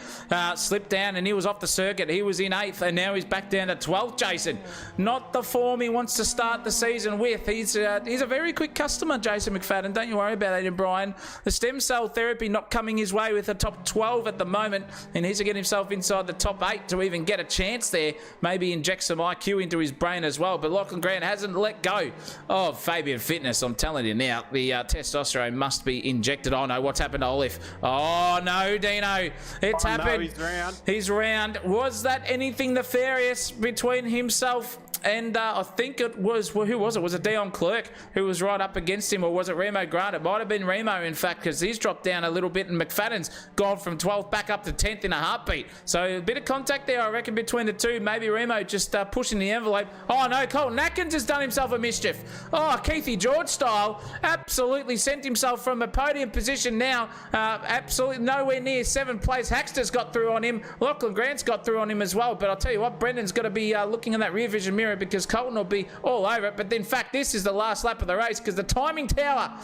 slipped down and he was off the circuit. He was in 8th and now he's back down to 12th, Jason. Not the form he wants to start the season with. He's a very quick customer, Jason McFadden. Don't you worry about it, Brian. The stem cell therapy not coming his way with a top 12 at the moment, and he's to get himself inside the top 8 to even get a chance there. Maybe inject some IQ into his brain as well. But Lachlan Grant hasn't let go of Fabian Fitness. I'm telling you now, the testosterone must be injected. Oh no, what's happened to Olive? Oh no, Dino, it's happened. No, he's round. Was that anything nefarious between himself and I think it was, well, who was it? Was it Dion Clerk who was right up against him, or was it Remo Grant? It might have been Remo, in fact, because he's dropped down a little bit and McFadden's gone from 12th back up to 10th in a heartbeat. So a bit of contact there, I reckon, between the two. Maybe Remo just pushing the envelope. Oh no, Colton Atkins has done himself a mischief. Oh, Keithy George style, absolutely sent himself from a podium position now. Absolutely nowhere near 7th place. Haxter's got through on him. Lachlan Grant's got through on him as well. But I'll tell you what, Brendan's got to be looking in that rear vision mirror, because Colton will be all over it. But in fact, this is the last lap of the race, because the timing tower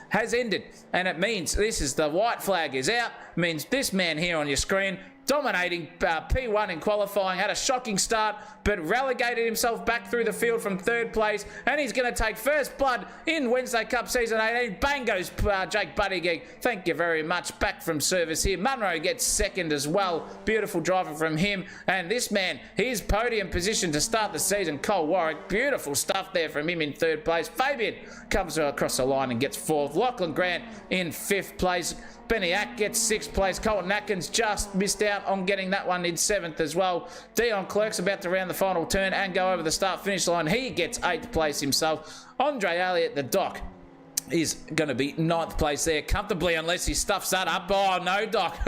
has ended, and it means this is the white flag is out. It means this man here on your screen, dominating P1 in qualifying, had a shocking start, but relegated himself back through the field from 3rd place, and he's going to take first blood in Wednesday Cup Season 18. Bang goes Jake Buttigieg. Thank you very much. Back from service here. Munro gets 2nd as well. Beautiful driving from him. And this man, his podium position to start the season, Cole Warwick. Beautiful stuff there from him in 3rd place. Fabian comes across the line and gets 4th. Lachlan Grant in 5th place. Benny Ack gets 6th place. Colton Atkins just missed out on getting that one in 7th as well. Dion Clerk's about to round the final turn and go over the start-finish line. He gets 8th place himself. Andre Elliott, the Doc, is going to be 9th place there comfortably, unless he stuffs that up. Oh no, Doc.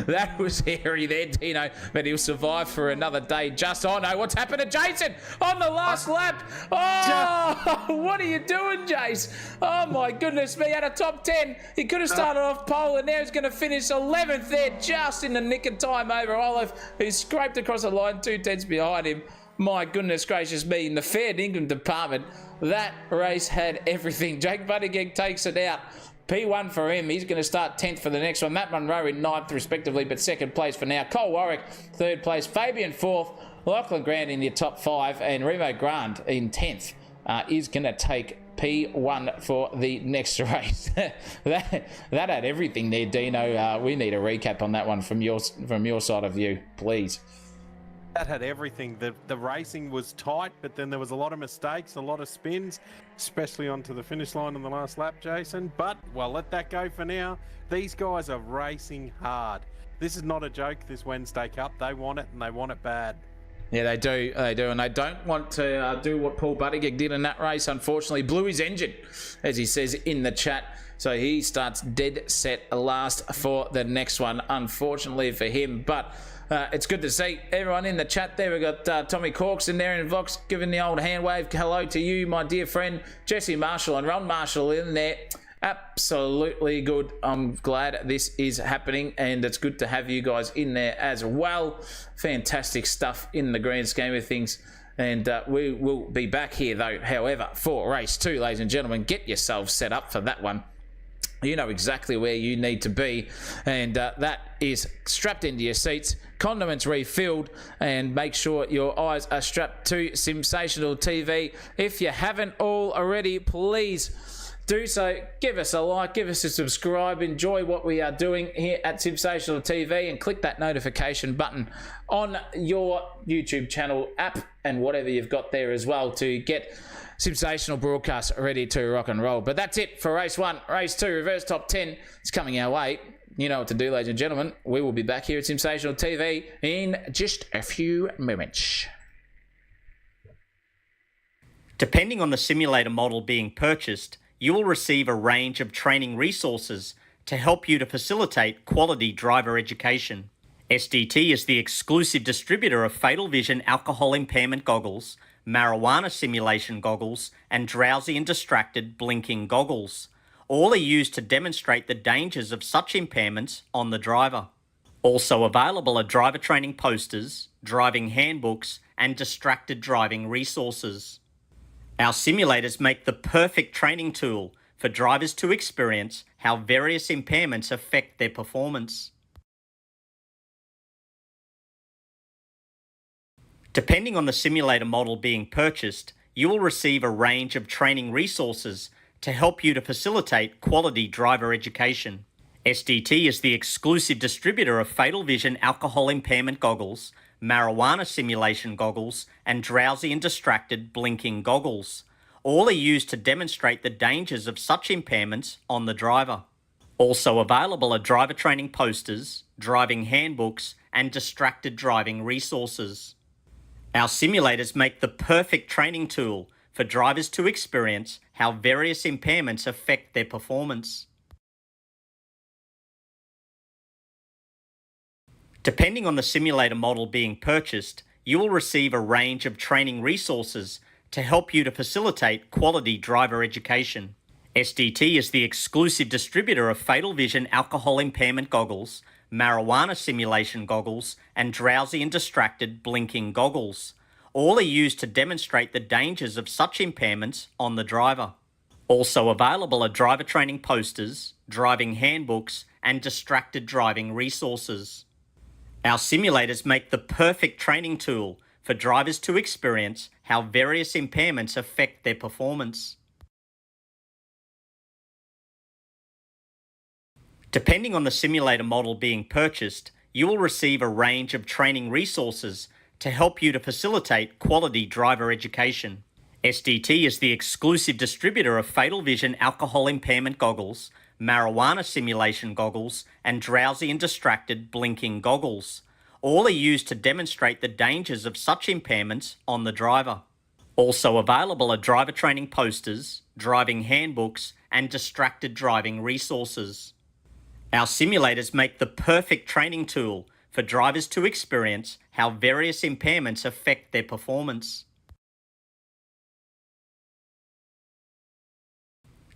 That was hairy there, Dino, but he'll survive for another day. Just, oh no, what's happened to Jason on the last lap? Oh, what are you doing, Jace? Oh my goodness me, at a top 10. He could have started off pole, and now he's going to finish 11th there, just in the nick of time over Olive, who scraped across the line 2/10 behind him. My goodness gracious me, in the fair Dingham department, that race had everything. Jake Buttigieg takes it out. P1 for him. He's going to start 10th for the next one. Matt Munro in 9th respectively, but 2nd place for now. Cole Warwick, 3rd place. Fabian 4th. Lachlan Grant in your top 5. And Remo Grant in 10th is going to take P1 for the next race. that had everything there, Dino. We need a recap on that one from your side of view, please. That had everything. The racing was tight, but then there was a lot of mistakes, a lot of spins, especially onto the finish line on the last lap, Jason. But, well, let that go for now. These guys are racing hard. This is not a joke, this Wednesday Cup. They want it, and they want it bad. Yeah, they do, and they don't want to do what Paul Buttigieg did in that race. Unfortunately, blew his engine, as he says in the chat. So he starts dead set last for the next one, unfortunately for him. But it's good to see everyone in the chat there. We've got Tommy Corks in there in Vox giving the old hand wave. Hello to you, my dear friend. Jesse Marshall and Ron Marshall in there. Absolutely good. I'm glad this is happening, and it's good to have you guys in there as well. Fantastic stuff in the grand scheme of things. And we will be back here, though, however, for race 2, ladies and gentlemen. Get yourselves set up for that one. you know exactly where you need to be, and that is strapped into your seats, condiments refilled, and make sure your eyes are strapped to Simsational TV. If you haven't already, please do so. Give us a like, give us a subscribe, enjoy what we are doing here at Simsational TV, and click that notification button on your YouTube channel app and whatever you've got there as well to get Simsational broadcast ready to rock and roll. But that's it for race 1. Race 2, reverse top 10, is coming our way. You know what to do, ladies and gentlemen. We will be back here at Simsational TV in just a few moments. Depending on the simulator model being purchased, you will receive a range of training resources to help you to facilitate quality driver education. SDT is the exclusive distributor of Fatal Vision alcohol impairment goggles, marijuana simulation goggles, and drowsy and distracted blinking goggles. All are used to demonstrate the dangers of such impairments on the driver. Also available are driver training posters, driving handbooks, and distracted driving resources. Our simulators make the perfect training tool for drivers to experience how various impairments affect their performance. Depending on the simulator model being purchased, you will receive a range of training resources to help you to facilitate quality driver education. SDT is the exclusive distributor of Fatal Vision alcohol impairment goggles, marijuana simulation goggles, and drowsy and distracted blinking goggles. All are used to demonstrate the dangers of such impairments on the driver. Also available are driver training posters, driving handbooks, and distracted driving resources. Our simulators make the perfect training tool for drivers to experience how various impairments affect their performance. Depending on the simulator model being purchased, you will receive a range of training resources to help you to facilitate quality driver education. SDT is the exclusive distributor of Fatal Vision alcohol impairment goggles, marijuana simulation goggles, and drowsy and distracted blinking goggles. All are used to demonstrate the dangers of such impairments on the driver. Also available are driver training posters, driving handbooks, and distracted driving resources. Our simulators make the perfect training tool for drivers to experience how various impairments affect their performance. Depending on the simulator model being purchased, you will receive a range of training resources to help you to facilitate quality driver education. SDT is the exclusive distributor of Fatal Vision alcohol impairment goggles, marijuana simulation goggles, and drowsy and distracted blinking goggles. All are used to demonstrate the dangers of such impairments on the driver. Also available are driver training posters, driving handbooks, and distracted driving resources. Our simulators make the perfect training tool for drivers to experience how various impairments affect their performance.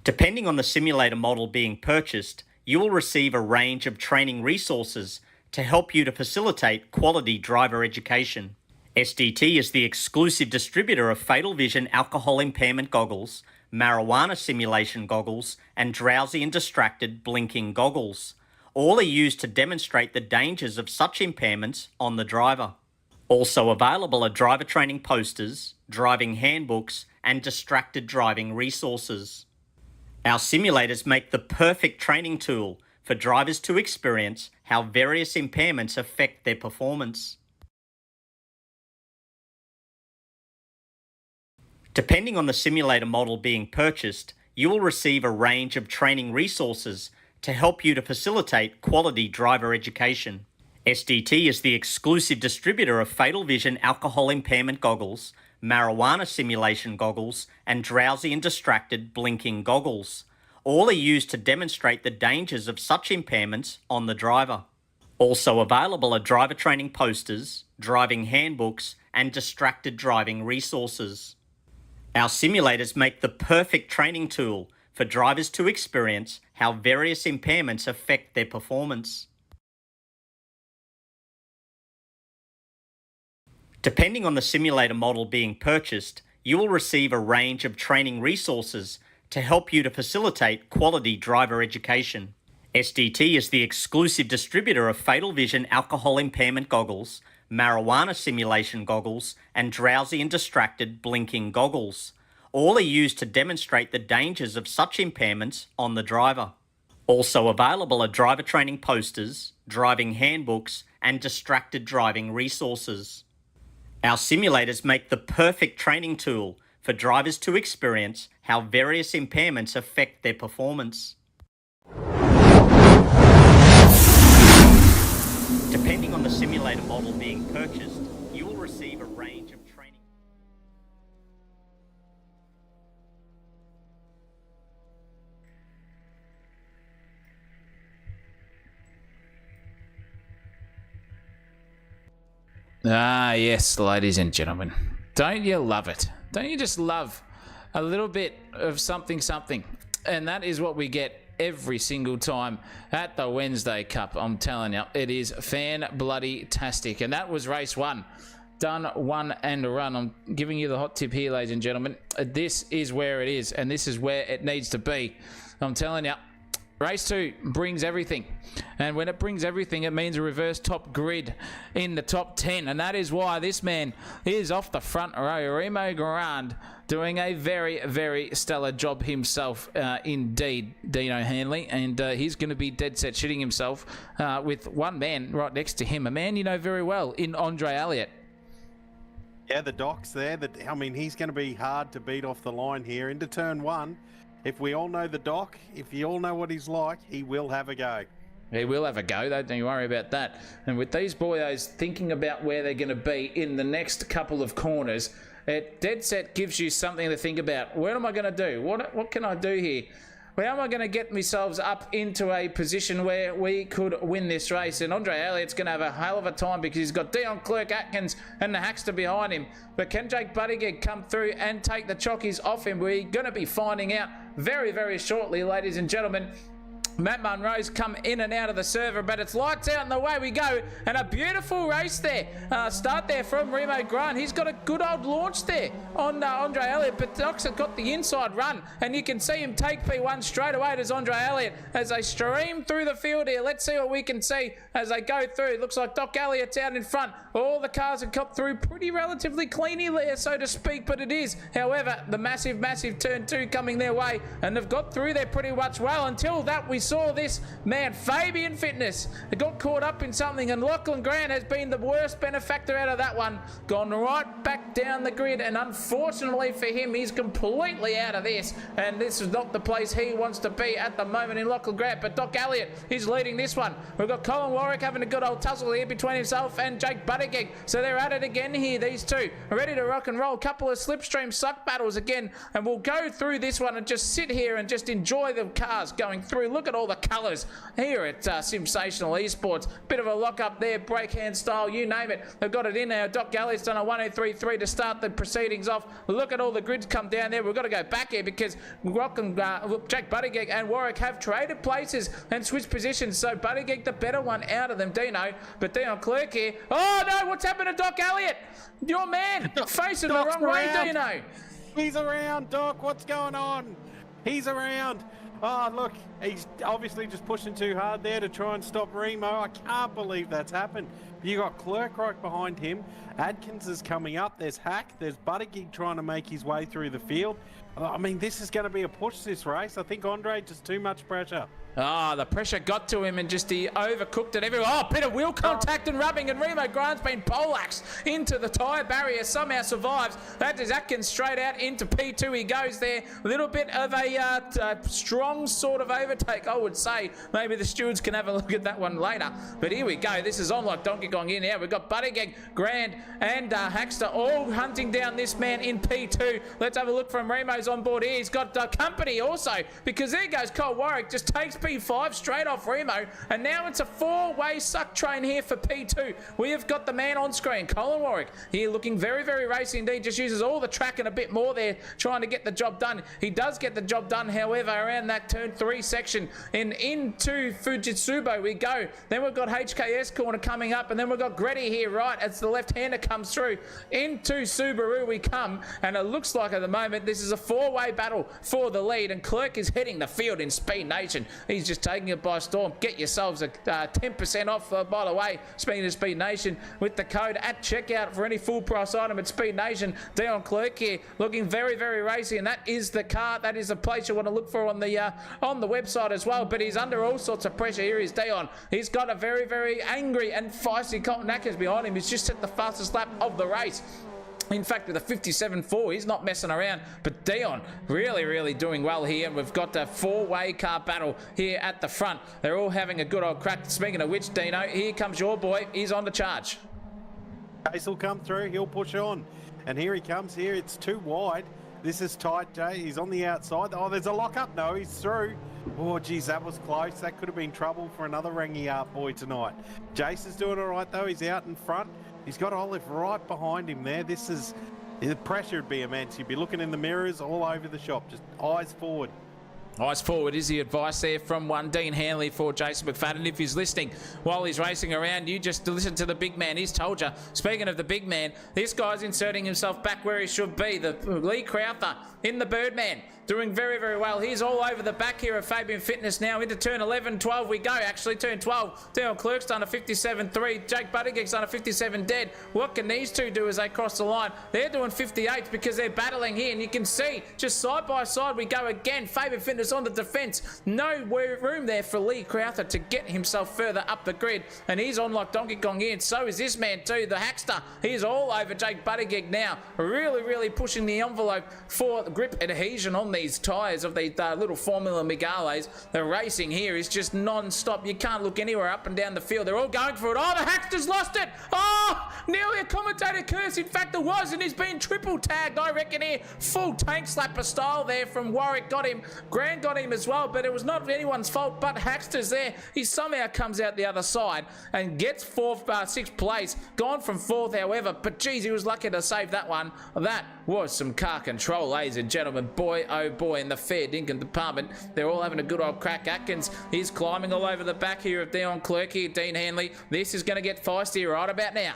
Depending on the simulator model being purchased, you will receive a range of training resources to help you to facilitate quality driver education. SDT is the exclusive distributor of Fatal Vision alcohol impairment goggles, marijuana simulation goggles, and drowsy and distracted blinking goggles. All are used to demonstrate the dangers of such impairments on the driver. Also available are driver training posters, driving handbooks, and distracted driving resources. Our simulators make the perfect training tool for drivers to experience how various impairments affect their performance. Depending on the simulator model being purchased, you will receive a range of training resources to help you to facilitate quality driver education. SDT is the exclusive distributor of Fatal Vision alcohol impairment goggles, marijuana simulation goggles, and drowsy and distracted blinking goggles. All are used to demonstrate the dangers of such impairments on the driver. Also available are driver training posters, driving handbooks, and distracted driving resources. Our simulators make the perfect training tool for drivers to experience how various impairments affect their performance. Depending on the simulator model being purchased, you will receive a range of training resources to help you to facilitate quality driver education. SDT is the exclusive distributor of Fatal Vision alcohol impairment goggles, marijuana simulation goggles, and drowsy and distracted blinking goggles. All are used to demonstrate the dangers of such impairments on the driver. Also available are driver training posters, driving handbooks, and distracted driving resources. Our simulators make the perfect training tool for drivers to experience how various impairments affect their performance. Depending on the simulator model being purchased, you will receive a range of training. Ah, yes, ladies and gentlemen. Don't you love it? Don't you just love a little bit of something? And that is what we get every single time at the Wednesday Cup. I'm telling you, it is fan-bloody-tastic. And that was race 1. Done, won, and run. I'm giving you the hot tip here, ladies and gentlemen. This is where it is, and this is where it needs to be. I'm telling you, race 2 brings everything. And when it brings everything, it means a reverse top grid in the top 10. And that is why this man is off the front row. Remo Grand doing a very, very stellar job himself indeed, Dino Hanley. And he's going to be dead set shitting himself with one man right next to him. A man you know very well in Andre Elliott. Yeah, the Doc's there. I mean, he's going to be hard to beat off the line here into turn 1. If we all know the Doc, if you all know what he's like, he will have a go. He will have a go, don't you worry about that. And with these boyos thinking about where they're going to be in the next couple of corners, it dead set gives you something to think about. What am I going to do? What can I do here? How am I going to get myself up into a position where we could win this race? And Andre Elliott's going to have a hell of a time because he's got Dion Clerk Atkins and the Hackster behind him. But can Jake Buttigieg come through and take the chockies off him? We're going to be finding out very, very shortly, ladies and gentlemen. Matt Munro's come in and out of the server, but it's lights out and away we go. And a beautiful race there. Start there from Remo Grant. He's got a good old launch there on Andre Elliott, but Doc's got the inside run, and you can see him take P1 straight away to Andre Elliott as they stream through the field here. Let's see what we can see as they go through. It looks like Doc Elliott's out in front. All the cars have come through pretty relatively cleanly there, so to speak, but it is, however, the massive, massive turn 2 coming their way, and they've got through there pretty much well. Until that, we saw this man, Fabian Fitness, got caught up in something, and Lachlan Grant has been the worst benefactor out of that one. Gone right back down the grid, and unfortunately for him, he's completely out of this, and this is not the place he wants to be at the moment in Lachlan Grant. But Doc Elliott is leading this one. We've got Colin Warwick having a good old tussle here between himself and Jake Buttigieg. So they're at it again here, these two, ready to rock and roll. Couple of slipstream suck battles again, and we'll go through this one and just sit here and just enjoy the cars going through. Look at all the colours here at Simsational Esports. Bit of a lock up there, breakhand style, you name it. They've got it in there. Doc Elliott's done a 1-2-3-3 to start the proceedings off. Look at all the grids come down there. We've got to go back here because Jake Buttigieg and Warwick have traded places and switched positions. So Buttigieg the better one out of them, Dino. But Dion Clerk here. Oh no, what's happened to Doc Elliott? Your man facing the wrong way, Dino. He's around, Doc. What's going on? He's around. Oh, look, he's obviously just pushing too hard there to try and stop Remo. I can't believe that's happened. You got Clerk right behind him. Adkins is coming up. There's Hack. There's Buttigieg trying to make his way through the field. I mean, this is going to be a push, this race. I think Andre, just too much pressure. Oh, the pressure got to him and just he overcooked it everywhere. Oh, bit of wheel contact and rubbing, and Remo Grant's been poleaxed into the tyre barrier. Somehow survives. That is Atkins straight out into P2. He goes there. A little bit of a strong sort of overtake, I would say. Maybe the stewards can have a look at that one later. But here we go. This is on like Donkey Kong in here. We've got Buttigieg, Grand, and Hackster all hunting down this man in P2. Let's have a look from Remo's on board here. He's got company also, because there goes Cole Warwick. Just takes P5 straight off Remo, and now it's a four-way suck train here for P2. We have got the man on screen, Colin Warwick, here looking very, very racy indeed, just uses all the track and a bit more there, trying to get the job done. He does get the job done, however, around that turn 3 section, and into Fujitsubo we go. Then we've got HKS corner coming up, and then we've got Gretty here right as the left-hander comes through. Into Subaru we come, and it looks like at the moment this is a four-way battle for the lead, and Clerk is heading the field in Speed Nation. He's just taking it by storm. Get yourselves a 10% off, by the way, speaking of Speed Nation, with the code at checkout for any full price item at Speed Nation. Dion Clerk here looking very, very racy, and that is the car, that is the place you want to look for on the website as well. But he's under all sorts of pressure. Here is Dion. He's got a very, very angry and feisty Colton Atkins behind him. He's just set the fastest lap of the race. In fact, with a 57.4, he's not messing around. But Dion really, really doing well here. We've got a four-way car battle here at the front. They're all having a good old crack. Speaking of which, Dino, here comes your boy. He's on the charge. Case will come through. He'll push on. And here he comes here. It's too wide. This is tight, Jay. He's on the outside. Oh, there's a lock-up. No, he's through. Oh, geez, that was close. That could have been trouble for another Rangy Art boy tonight. Jace is doing all right, though. He's out in front. He's got Olive right behind him there. The pressure would be immense. You'd be looking in the mirrors all over the shop. Just eyes forward. Eyes forward is the advice there from one Dean Hanley for Jason McFadden. If he's listening while he's racing around, you just listen to the big man. He's told you. Speaking of the big man, this guy's inserting himself back where he should be. The Lee Crowther in the Birdman. Doing very, very well. He's all over the back here of Fabian Fitness now. Into turn 11, 12 we go. Actually, turn 12. Dion Clerk's done a 57.3. Jake Buttigieg's done a 57 dead. What can these two do as they cross the line? They're doing 58 because they're battling here. And you can see, just side by side we go again. Fabian Fitness on the defense. No room there for Lee Crowther to get himself further up the grid. And he's on like Donkey Kong here. And so is this man too, the Hackster. He's all over Jake Buttigieg now. Really, really pushing the envelope for grip adhesion on these tyres of these little Formula Migales. The racing here is just non-stop. You can't look anywhere up and down the field. They're all going for it. Oh, the Hackster's lost it. Oh, nearly a commentator curse. In fact, there was, and he's been triple tagged, I reckon here. Full tank slapper style there from Warwick. Got him. Grant got him as well, but it was not anyone's fault but Hackster's there. He somehow comes out the other side and gets sixth place. Gone from fourth, however, but geez, he was lucky to save that one. That was some car control, ladies and gentlemen. Boy, oh boy, in the fair dinkum department, they're all having a good old crack. Atkins, he's climbing all over the back here of Dion Clerk here, Dean Hanley. This is going to get feisty right about now.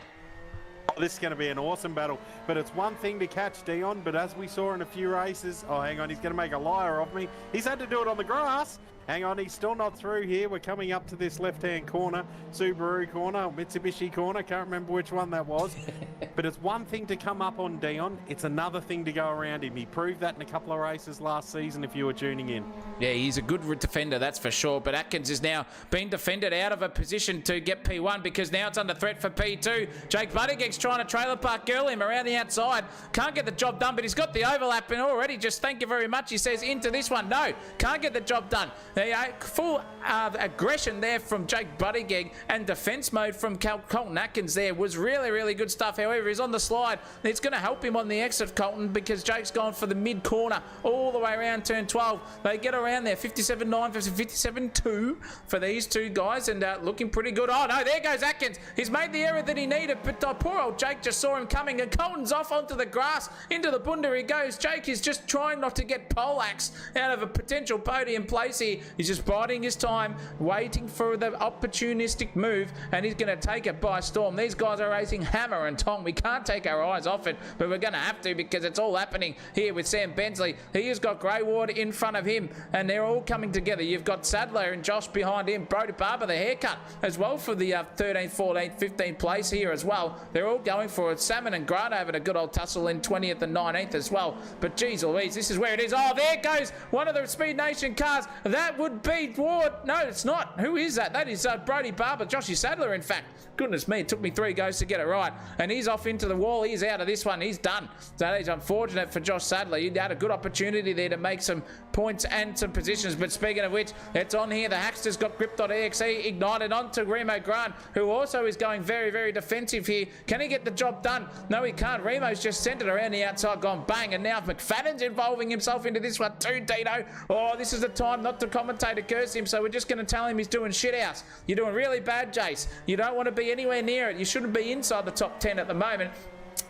Oh, this is going to be an awesome battle, but it's one thing to catch Dion, but as we saw in a few races, oh, hang on, he's going to make a liar of me. He's had to do it on the grass. Hang on, he's still not through here. We're coming up to this left-hand corner, Subaru corner, Mitsubishi corner. Can't remember which one that was. But it's one thing to come up on Dion. It's another thing to go around him. He proved that in a couple of races last season if you were tuning in. Yeah, he's a good defender, that's for sure. But Atkins is now being defended out of a position to get P1 because now it's under threat for P2. Jake Buttigieg's trying to trailer park girl him around the outside. Can't get the job done, but he's got the overlap and already. Just thank you very much, he says, into this one. No, can't get the job done. Full aggression there from Jake Buttigieg, and defense mode from Colton Atkins there was really, really good stuff. However, he's on the slide. It's going to help him on the exit, Colton, because Jake's gone for the mid corner all the way around turn 12. They get around there, 57.9 versus 57.2 for these two guys, and looking pretty good. Oh no, there goes Atkins. He's made the error that he needed, but poor old Jake just saw him coming, and Colton's off onto the grass. Into the bunda he goes. Jake is just trying not to get poleaxed out of a potential podium place here. He's just biding his time, waiting for the opportunistic move, and he's going to take it by storm. These guys are racing hammer and tong. We can't take our eyes off it, but we're going to have to because it's all happening here with Sam Bensley. He has got Greyward in front of him, and they're all coming together. You've got Sadler and Josh behind him. Brody Barber, the haircut, as well for the 13th, 14th, 15th place here as well. They're all going for it. Salmon and Grant having a good old tussle in 20th and 19th as well. But geez Louise, this is where it is. Oh, there goes one of the Speed Nation cars. That would be Ward. No, it's not. Who is that? That is Brody Barber, Joshy Sadler, in fact. Goodness me, it took me 3 goes to get it right. And he's off off into the wall. He's out of this one. He's done. So that is unfortunate for Josh Sadler. He had a good opportunity there to make some points and some positions. But speaking of which, it's on here. The Hackster's got grip.exe ignited onto Remo Grant, who also is going very, very defensive here. Can he get the job done? No, he can't. Remo's just sent it around the outside, gone bang. And now McFadden's involving himself into this one too, Dino. Oh, this is the time not to commentate to curse him. So we're just going to tell him he's doing shit house. You're doing really bad, Jace. You don't want to be anywhere near it. You shouldn't be inside the top 10 at the moment.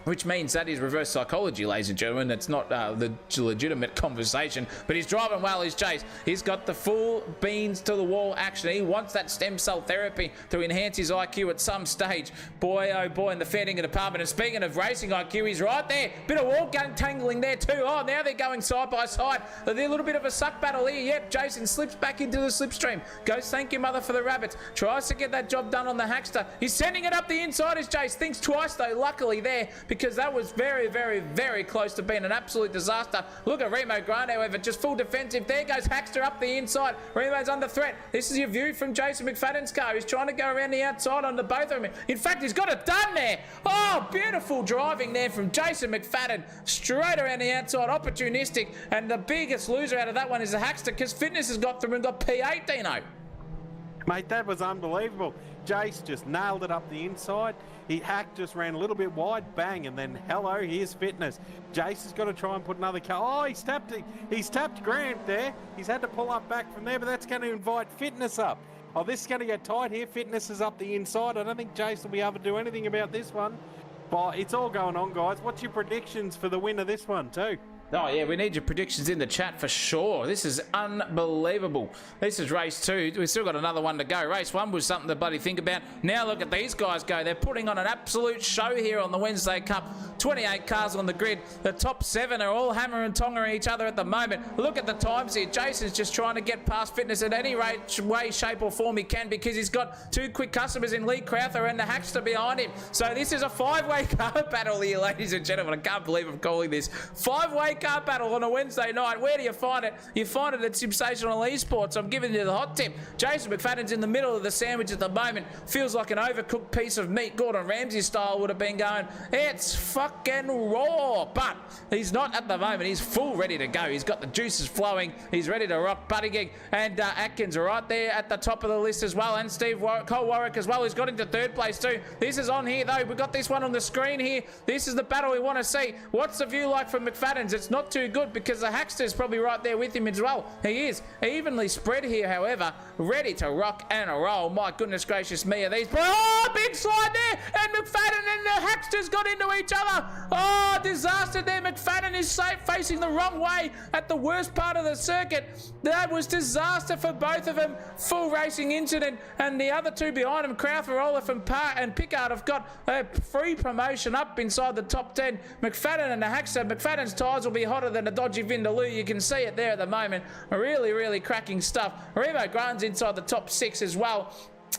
Which means that is reverse psychology, ladies and gentlemen. It's not the legitimate conversation. But he's driving well, he's Chase. He's got the full beans to the wall action. He wants that stem cell therapy to enhance his IQ at some stage. Boy, oh boy, in the fair dinkum department. And speaking of racing IQ, he's right there. Bit of wall gun tangling there too. Oh, now they're going side by side. They're a little bit of a suck battle here. Yep, Jason slips back into the slipstream. Goes, thank you, mother, for the rabbits. Tries to get that job done on the Hackster. He's sending it up the inside as Jace. Thinks twice, though, luckily there, because that was very, very, very close to being an absolute disaster. Look at Remo Grant, however, just full defensive. There goes Hackster up the inside. Remo's under threat. This is your view from Jason McFadden's car. He's trying to go around the outside on the both of them. In fact, he's got it done there. Oh, beautiful driving there from Jason McFadden. Straight around the outside, opportunistic. And the biggest loser out of that one is the Hackster, because Fitness has got through and got P8, Dino. Mate, that was unbelievable. Jace just nailed it up the inside. Hack just ran a little bit wide, bang, and then hello, here's Fitness. Jace has got to try and put another car. Oh, he's tapped Grant there. He's had to pull up back from there, but that's going to invite Fitness up. Oh, this is going to get tight here. Fitness is up the inside. I don't think Jace will be able to do anything about this one. But it's all going on, guys. What's your predictions for the win of this one, too? Oh, yeah, we need your predictions in the chat for sure. This is unbelievable. This is race 2. We've still got another one to go. Race 1 was something to bloody think about. Now look at these guys go. They're putting on an absolute show here on the Wednesday Cup. 28 cars on the grid. The top 7 are all hammer and tongering each other at the moment. Look at the times here. Jason's just trying to get past Fitness in any way, shape or form he can, because he's got 2 quick customers in Lee Crowther and the Hackster behind him. So this is a 5-way car battle here, ladies and gentlemen. I can't believe I'm calling this 5-way car battle on a Wednesday night. Where do you find it? You find it at Simsational Esports. I'm giving you the hot tip. Jason McFadden's in the middle of the sandwich at the moment. Feels like an overcooked piece of meat. Gordon Ramsay style would have been going, it's fucking raw. But he's not at the moment. He's full ready to go. He's got the juices flowing. He's ready to rock. Buttygig and Atkins are right there at the top of the list as well. And Cole Warwick as well. He's got into 3rd place too. This is on here though. We've got this one on the screen here. This is the battle we want to see. What's the view like from McFadden's? It's not too good, because the Hackster's probably right there with him as well. He is evenly spread here, however, ready to rock and roll. My goodness gracious me, are these... Oh, big slide there, and McFadden and the Hackster's got into each other. Oh, disaster there. McFadden is facing the wrong way at the worst part of the circuit. That was disaster for both of them. Full racing incident, and the other 2 behind him, Crowther, Olaf and Pickard, have got a free promotion up inside the top 10. McFadden and the Hackster. McFadden's tyres will be hotter than a dodgy Vindaloo. You can see it there at the moment. Really, really cracking stuff. Remo Grant's inside the top 6 as well.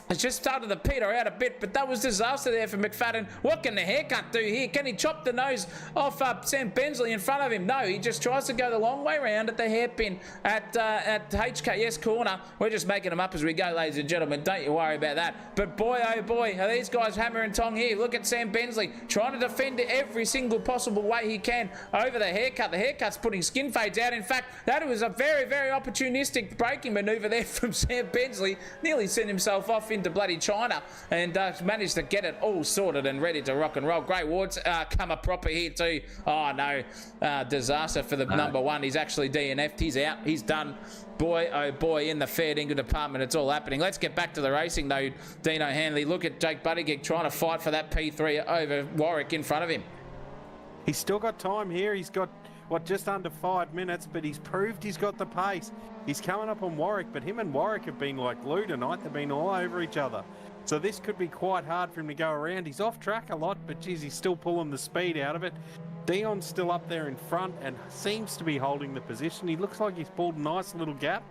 It's just started to peter out a bit, but that was disaster there for McFadden. What can the haircut do here? Can he chop the nose off Sam Bensley in front of him? No, he just tries to go the long way around at the hairpin at HKS corner. We're just making them up as we go, ladies and gentlemen. Don't you worry about that. But boy, oh boy, are these guys hammer and tong here. Look at Sam Bensley trying to defend it every single possible way he can over the haircut. The haircut's putting skin fades out. In fact, that was a very, very opportunistic braking maneuver there from Sam Bensley. Nearly sent himself off into bloody China and managed to get it all sorted and ready to rock and roll. Grey Ward's come a proper here too. Oh no, disaster for the number 1. He's actually DNF'd. He's out. He's done. Boy, oh boy, in the fair dinkum department, it's all happening. Let's get back to the racing though, Dino Hanley. Look at Jake Buttygig trying to fight for that P3 over Warwick in front of him. He's still got time here. He's got, what, just under 5 minutes, but he's proved he's got the pace. He's coming up on Warwick, but him and Warwick have been like glue tonight. They've been all over each other. So this could be quite hard for him to go around. He's off track a lot, but geez, he's still pulling the speed out of it. Dion's still up there in front and seems to be holding the position. He looks like he's pulled a nice little gap.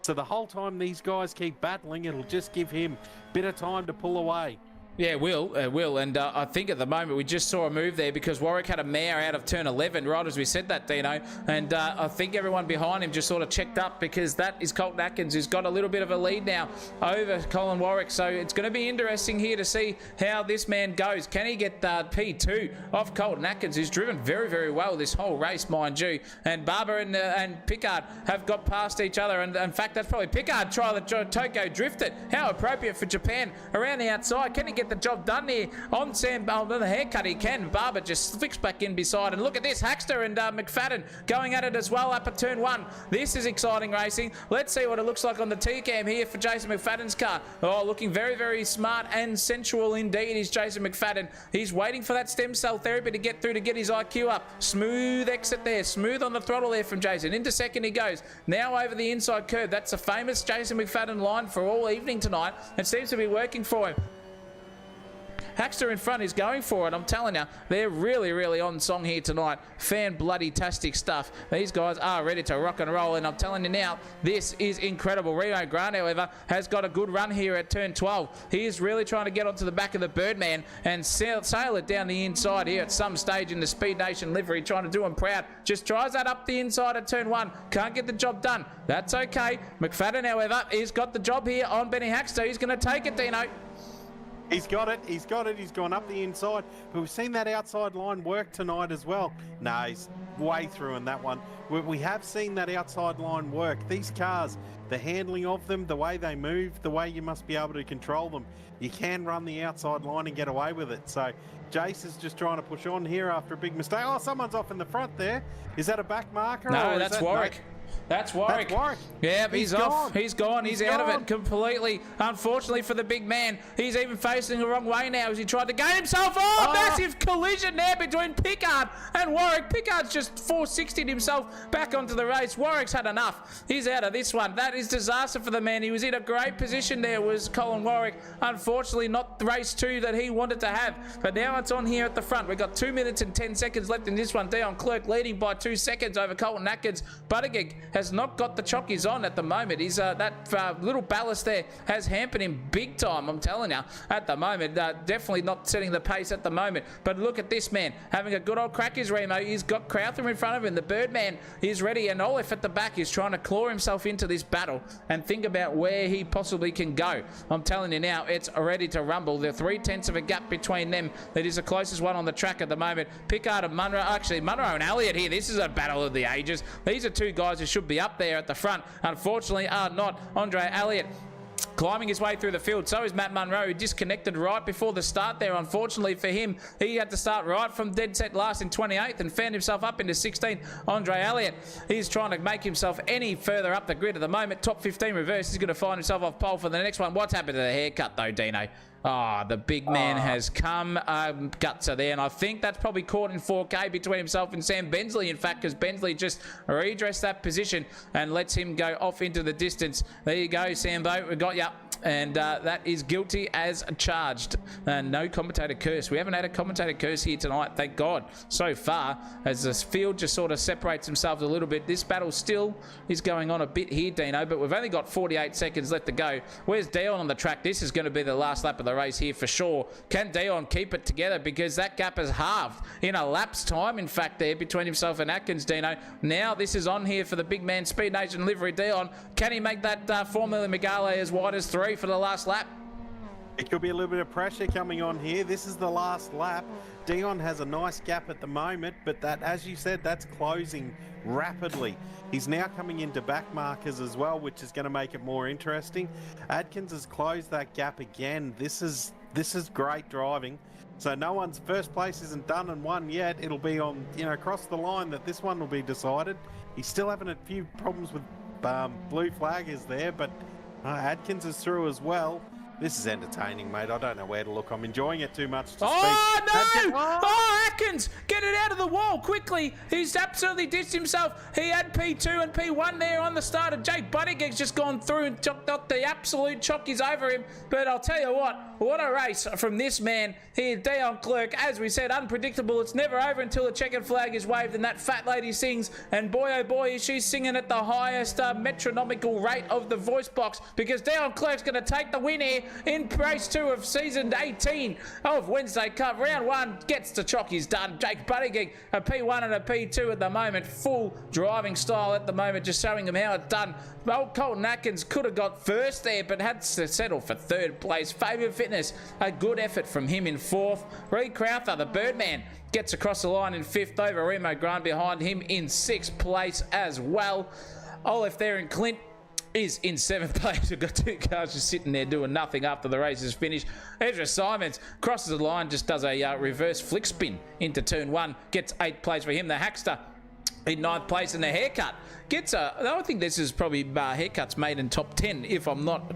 So the whole time these guys keep battling, it'll just give him a bit of time to pull away. Yeah, it will. And I think at the moment we just saw a move there because Warwick had a mare out of turn 11, right as we said that, Dino. And I think everyone behind him just sort of checked up because that is Colton Atkins, who's got a little bit of a lead now over Colin Warwick. So it's going to be interesting here to see how this man goes. Can he get P2 off Colton Atkins, who's driven very, very well this whole race, mind you. And Barber and Pickard have got past each other. And in fact, that's probably Pickard trying to Toko drift it. How appropriate for Japan around the outside. Can he get the job done here on Sam on the haircut? He can. Barber just flicks back in beside, and look at this, Hackster and McFadden going at it as well up at turn 1. This is exciting racing. Let's see what it looks like on the T-cam here for Jason McFadden's car. Oh, looking very, very smart and sensual indeed is Jason McFadden. He's waiting for that stem cell therapy to get through to get his IQ up. Smooth exit there, smooth on the throttle there from Jason. Into second he goes, now over the inside curve. That's a famous Jason McFadden line for all evening tonight. It seems to be working for him. Hackster in front is going for it. I'm telling you, they're really, really on song here tonight. Fan-bloody-tastic stuff. These guys are ready to rock and roll, and I'm telling you now, this is incredible. Remo Grant, however, has got a good run here at turn 12. He is really trying to get onto the back of the Birdman and sail it down the inside here at some stage in the Speed Nation livery, trying to do him proud. Just tries that up the inside at turn 1. Can't get the job done. That's okay. McFadden, however, he's got the job here on Benny Hackster. He's going to take it, Dino. He's got it. He's gone up the inside. But we've seen that outside line work tonight as well. No, he's way through in that one. We have seen that outside line work. These cars, the handling of them, the way they move, the way you must be able to control them. You can run the outside line and get away with it. So Jace is just trying to push on here after a big mistake. Oh, someone's off in the front there. Is that a back marker? No, that's Warwick. No? That's Warwick. Yeah, he's off. He's gone. He's out of it completely. Unfortunately for the big man, he's even facing the wrong way now as he tried to gain himself. Oh, massive collision there between Pickard and Warwick. Pickard's just 460'd himself back onto the race. Warwick's had enough. He's out of this one. That is disaster for the man. He was in a great position there, was Colin Warwick. Unfortunately, not the race 2 that he wanted to have. But now it's on here at the front. We've got 2 minutes and 10 seconds left in this one. Dion Clerk leading by 2 seconds over Colton Atkins. Buttigieg has not got the chockies on at the moment. He's that little ballast there has hampered him big time, I'm telling you, at the moment. Definitely not setting the pace at the moment. But look at this man having a good old crack, is Remo. He's got Crowther in front of him. The Birdman is ready, and Olaf at the back is trying to claw himself into this battle and think about where he possibly can go. I'm telling you now, it's ready to rumble. There are 3/10 of a gap between them. That is the closest one on the track at the moment. Pickard and Munro, actually Munro and Elliott here. This is a battle of the ages. These are two guys who should be up there at the front. Unfortunately are not. Andre Elliott climbing his way through the field. So is Matt Munro, who disconnected right before the start there. Unfortunately for him, he had to start right from dead set last in 28th and found himself up into 16th. Andre Elliott, he's trying to make himself any further up the grid at the moment. Top 15 reverse. He's going to find himself off pole for the next one. What's happened to the haircut though, Dino? Oh, the big man has come gutser there, and I think that's probably caught in 4K between himself and Sam Bensley, in fact, because Bensley just redressed that position and lets him go off into the distance. There you go, Sambo, we got you. And that is guilty as charged. No commentator curse. We haven't had a commentator curse here tonight, thank God. So far, as this field just sort of separates themselves a little bit, this battle still is going on a bit here, Dino, but we've only got 48 seconds left to go. Where's Dion on the track? This is going to be the last lap of the race here for sure. Can Dion keep it together? Because that gap has halved in a lap's time, in fact, there between himself and Atkins, Dino. Now this is on here for the big man, Speed Nation livery. Dion, can he make that Formula Megale as wide as 3 for the last lap? It could be a little bit of pressure coming on here. This is the last lap. Dion has a nice gap at the moment, but that, as you said, that's closing rapidly. He's now coming into back markers as well, which is going to make it more interesting. Atkins has closed that gap again. This is great driving. So no one's first place isn't done and won yet. It'll be on, across the line that this one will be decided. He's still having a few problems with blue flag is there, but Atkins is through as well. This is entertaining, mate. I don't know where to look. I'm enjoying it too much to speak. No! Oh, Atkins! Get it out of the wall quickly. He's absolutely dissed himself. He had P2 and P1 there on the start. And Jake Buttigig's just gone through and got the absolute chockies over him. But I'll tell you what a race from this man here, Dion Clerk. As we said, unpredictable. It's never over until the checkered flag is waved and that fat lady sings. And boy, oh boy, is she singing at the highest metronomical rate of the voice box, because Dion Clerk's going to take the win here in race 2 of season 18 of Wednesday Cup. Round 1 gets to Chocky's done. Jake Buttigieg, a P1 and a P2 at the moment. Full driving style at the moment, just showing him how it's done. Old Colton Atkins could have got first there, but had to settle for 3rd place. Favourite Fitness, a good effort from him in 4th. Reed Crowther, the Birdman, gets across the line in 5th over Remo Grant behind him in 6th place as well. Olive there in Clint is in 7th place. We've got 2 cars just sitting there doing nothing after the race is finished. Ezra Simons crosses the line, just does a reverse flick spin into turn 1, gets 8th place for him. The Hackster in 9th place, and the Haircut gets I think this is probably Haircut's made in top 10 if I'm not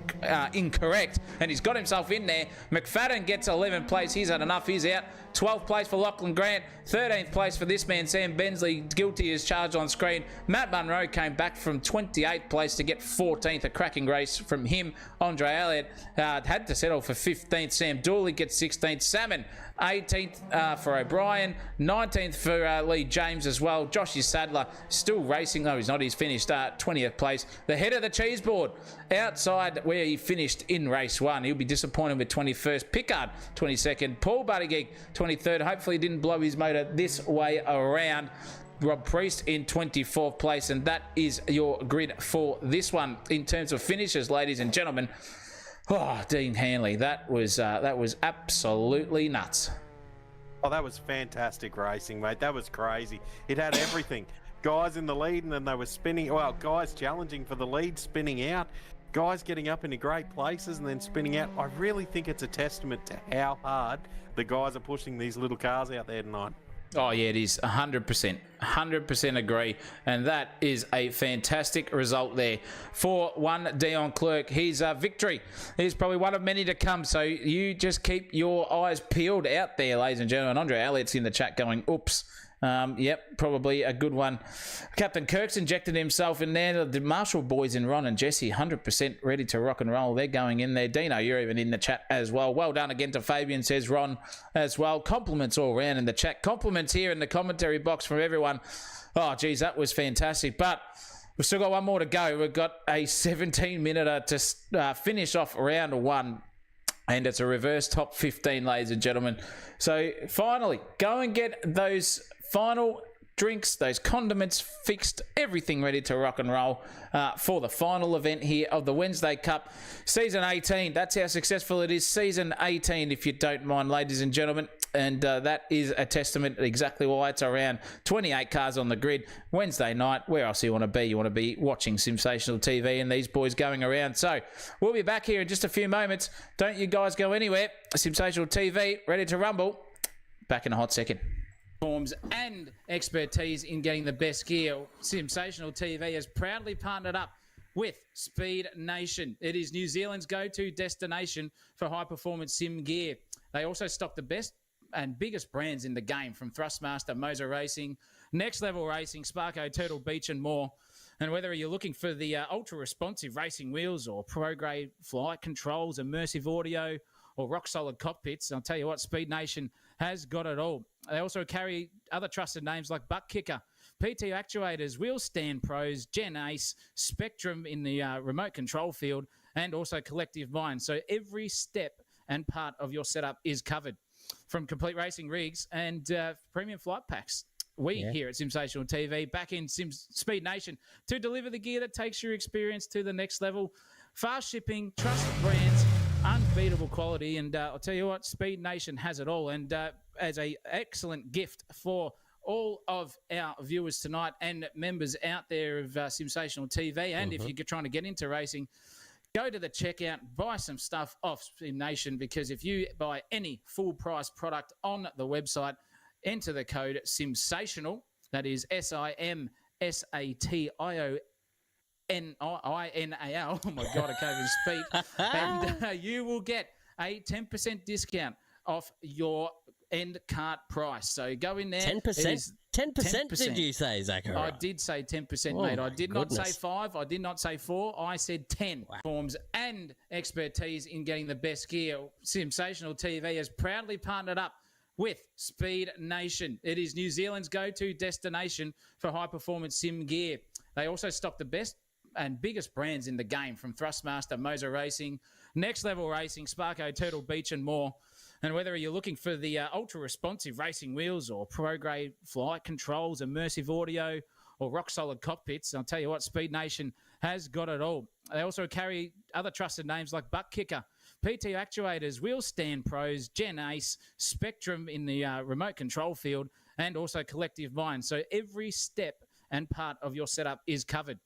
incorrect, and he's got himself in there. McFadden gets 11th place, he's had enough, he's out. 12th place for Lachlan Grant, 13th place for this man Sam Bensley, guilty as charged on screen. Matt Munro came back from 28th place to get 14th, a cracking race from him. Andre Elliott had to settle for 15th. Sam Dooley gets 16th. Salmon 18th for O'Brien, 19th for Lee James as well. Joshy Sadler still racing, though he's not, he's finished 20th place. The head of the cheese board outside where he finished in race 1, he'll be disappointed with 21st. Pickard 22nd, Paul Buttigieg 23rd. Hopefully he didn't blow his motor this way around. Rob Priest in 24th place, and that is your grid for this one. In terms of finishes, ladies and gentlemen, Dean Hanley, that was absolutely nuts. Oh, that was fantastic racing, mate. That was crazy. It had everything. Guys in the lead, and then they were spinning. Well, guys challenging for the lead, spinning out. Guys getting up into great places and then spinning out. I really think it's a testament to how hard the guys are pushing these little cars out there tonight. Oh, yeah, it is 100%. 100% agree. And that is a fantastic result there for one Dion Clerk. His victory is probably one of many to come. So you just keep your eyes peeled out there, ladies and gentlemen. Andre Elliott's in the chat going, oops. Yep, probably a good one. Captain Kirk's injected himself in there. The Marshall boys in Ron and Jesse, 100% ready to rock and roll. They're going in there. Dino, you're even in the chat as well. Well done again to Fabian, says Ron as well. Compliments all around in the chat. Compliments here in the commentary box from everyone. Oh, geez, that was fantastic. But we've still got one more to go. We've got a 17-minute to finish off round 1. And it's a reverse top 15, ladies and gentlemen. So finally, go and get those final drinks, those condiments fixed, everything ready to rock and roll for the final event here of the Wednesday Cup Season 18. That's how successful it is. Season 18, if you don't mind, ladies and gentlemen. And that is a testament to exactly why it's around 28 cars on the grid. Wednesday night, where else you want to be? You want to be watching Simsational TV and these boys going around. So we'll be back here in just a few moments. Don't you guys go anywhere. Simsational TV, ready to rumble. Back in a hot second. Forms and expertise in getting the best gear. Simsational TV has proudly partnered up with Speed Nation. It is New Zealand's go-to destination for high-performance sim gear. They also stock the best and biggest brands in the game, from Thrustmaster, Moser Racing, Next Level Racing, Sparko, Turtle Beach, and more. And whether you're looking for the ultra-responsive racing wheels or pro-grade flight controls, immersive audio, or rock-solid cockpits, I'll tell you what, Speed Nation has got it all. They also carry other trusted names like Butt Kicker, PT Actuators, Wheel Stand Pros, Gen Ace, Spectrum in the remote control field, and also Collective Mind. So every step and part of your setup is covered, from complete racing rigs and premium flight packs. We here at Simsational TV, back in Speed Nation, to deliver the gear that takes your experience to the next level. Fast shipping, trusted brands, unbeatable quality, and I'll tell you what, Speed Nation has it all. And as an excellent gift for all of our viewers tonight and members out there of Simsational TV, and if you're trying to get into racing, go to the checkout, buy some stuff off Speed Nation, because if you buy any full price product on the website, enter the code SIMSATIONAL, that is SIMSATIONAL. N-I-N-A-L. Oh my God, I can't even speak. And you will get a 10% discount off your end cart price. So go in there. 10%? 10% did you say, Zachary? I did say 10%, mate. I did not say 5. I did not say 4. I said 10. Wow. Forms and expertise in getting the best gear. Simsational TV has proudly partnered up with Speed Nation. It is New Zealand's go-to destination for high-performance sim gear. They also stock the best and biggest brands in the game, from Thrustmaster, Moser Racing, Next Level Racing, Sparko, Turtle Beach and more. And whether you're looking for the ultra-responsive racing wheels or pro-grade flight controls, immersive audio, or rock-solid cockpits, I'll tell you what, Speed Nation has got it all. They also carry other trusted names like Butt Kicker, PT Actuators, Wheel Stand Pros, Gen Ace, Spectrum in the remote control field, and also Collective Mind. So every step and part of your setup is covered,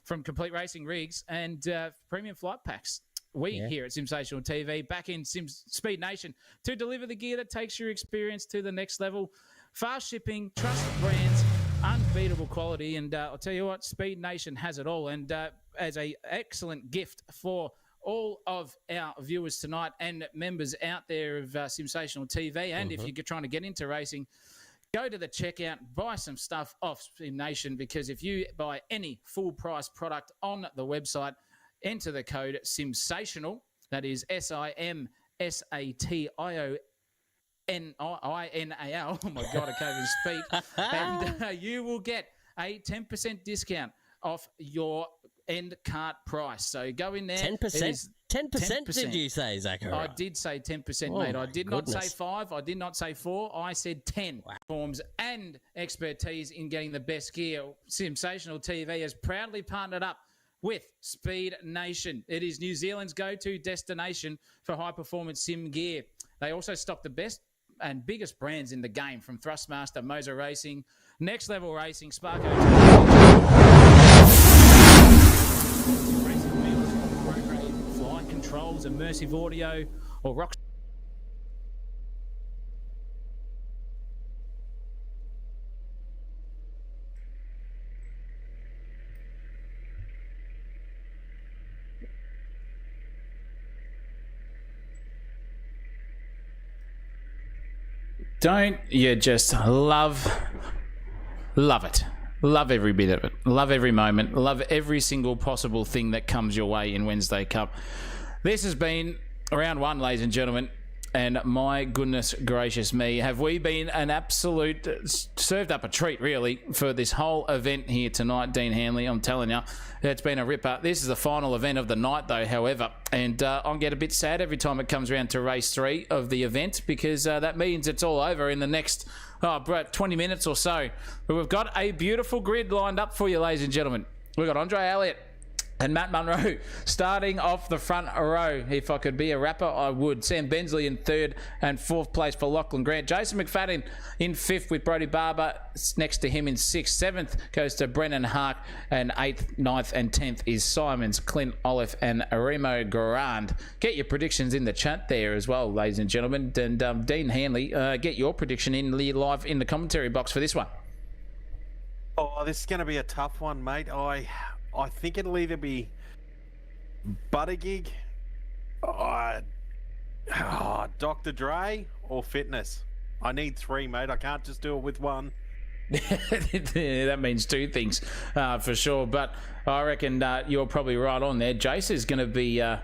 from complete racing rigs and premium flight packs. We here at Simsational TV, back in Speed Nation, to deliver the gear that takes your experience to the next level. Fast shipping, trusted brands, unbeatable quality, and I'll tell you what, Speed Nation has it all. And as an excellent gift for all of our viewers tonight and members out there of Simsational TV, and if you're trying to get into racing, go to the checkout, buy some stuff off Speed Nation, because if you buy any full-price product on the website, enter the code Simsational, that is SIMSATIONINAL. Oh my God, I can't even speak. And you will get a 10% discount off your end cart price. So go in there. 10%? 10% did you say, Zachary? I did say 10%, Oh, mate. I did not say goodness. 5. I did not say 4. I said 10. Wow. Forms and expertise in getting the best gear. Simsational TV has proudly partnered up with Speed Nation. It is New Zealand's go-to destination for high-performance sim gear. They also stock the best and biggest brands in the game, from Thrustmaster, Moser Racing, Next Level Racing, Sparko, racing wheels, pro-grade flight controls, immersive audio, or rock. Don't you just love it? Love every bit of it. Love every moment. Love every single possible thing that comes your way in Wednesday Cup. This has been round 1, ladies and gentlemen. And my goodness gracious me, have we been an absolute, served up a treat really for this whole event here tonight, Dean Hanley. I'm telling you, it's been a ripper. This is the final event of the night though, however, and I get a bit sad every time it comes around to race 3 of the event, because that means it's all over in the next 20 minutes or so. But we've got a beautiful grid lined up for you, ladies and gentlemen. We've got Andre Elliott and Matt Munro starting off the front row. If I could be a rapper, I would. Sam Bensley in 3rd and 4th place for Lachlan Grant. Jason McFadden in 5th with Brody Barber next to him in 6th. 7th goes to Brennan Hark, and 8th, 9th and 10th is Simons, Clint Olive and Remo Garand. Get your predictions in the chat there as well, ladies and gentlemen. And Dean Hanley, get your prediction in live in the commentary box for this one. Oh, this is going to be a tough one, mate. I think it'll either be Buttigieg, Dr. Dre, or Fitness. I need 3, mate. I can't just do it with one. That means 2 things for sure. But I reckon you're probably right on there. Jace is going to be a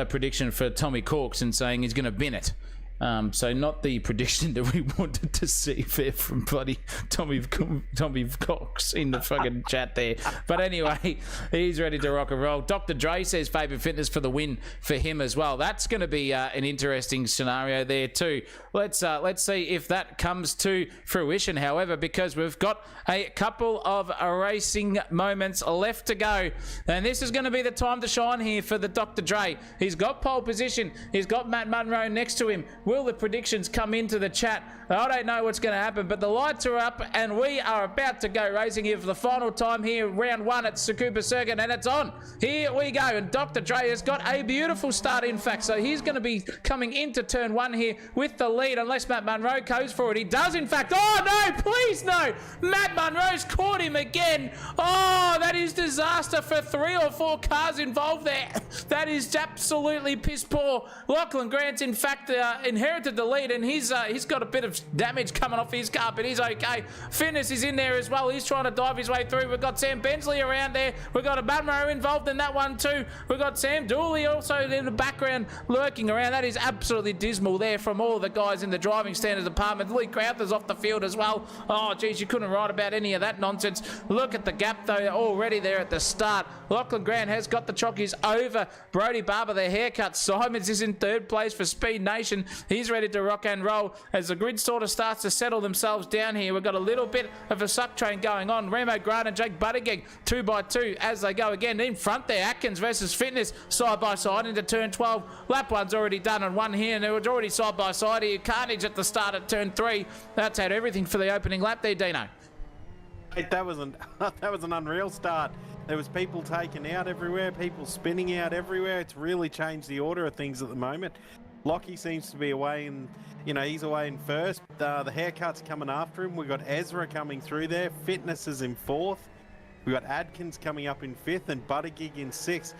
prediction for Tommy Corks and saying he's going to bin it. So not the prediction that we wanted to see there from bloody Tommy Cox in the fucking chat there. But anyway, he's ready to rock and roll. Dr. Dre says favourite fitness for the win for him as well. That's going to be an interesting scenario there too. Let's see if that comes to fruition, however, because we've got a couple of racing moments left to go. And this is going to be the time to shine here for the Dr. Dre. He's got pole position. He's got Matt Munro next to him. Will the predictions come into the chat? I don't know what's going to happen, but the lights are up and we are about to go racing here for the final time here, round 1 at Tsukuba Circuit, and it's on. Here we go, and Dr. Dre has got a beautiful start, in fact, so he's going to be coming into turn 1 here with the lead, unless Matt Munro goes for it. He does, in fact. Oh, no, please, no. Matt Munro's caught him again. Oh, that is disaster for 3 or 4 cars involved there. That is absolutely piss poor. Lachlan Grant's, in fact, in inherited the lead, and he's got a bit of damage coming off his car, but he's okay. Fitness is in there as well. He's trying to dive his way through. We've got Sam Bensley around there. We've got a Badmaro involved in that one too. We've got Sam Dooley also in the background lurking around. That is absolutely dismal there from all the guys in the driving standards department. Lee Crowther's off the field as well. Oh, geez, you couldn't write about any of that nonsense. Look at the gap, though, already there at the start. Lachlan Grant has got the chockies over Brody Barber, their haircut. Simons is in third place for Speed Nation. He's ready to rock and roll as the grid sort of starts to settle themselves down here. We've got a little bit of a suck train going on. Remo Grant and Jake Buttigieg 2 by 2 as they go again. In front there, Atkins versus Fitness side by side into turn 12. Lap 1's already done on one here, and it was already side by side here. Carnage at the start at turn 3. That's had everything for the opening lap there, Dino. That was an unreal start. There was people taken out everywhere, people spinning out everywhere. It's really changed the order of things at the moment. Lockie seems to be away in, he's away in first. The haircut's coming after him. We've got Ezra coming through there. Fitness is in fourth. We've got Adkins coming up in fifth and Buttigieg in sixth.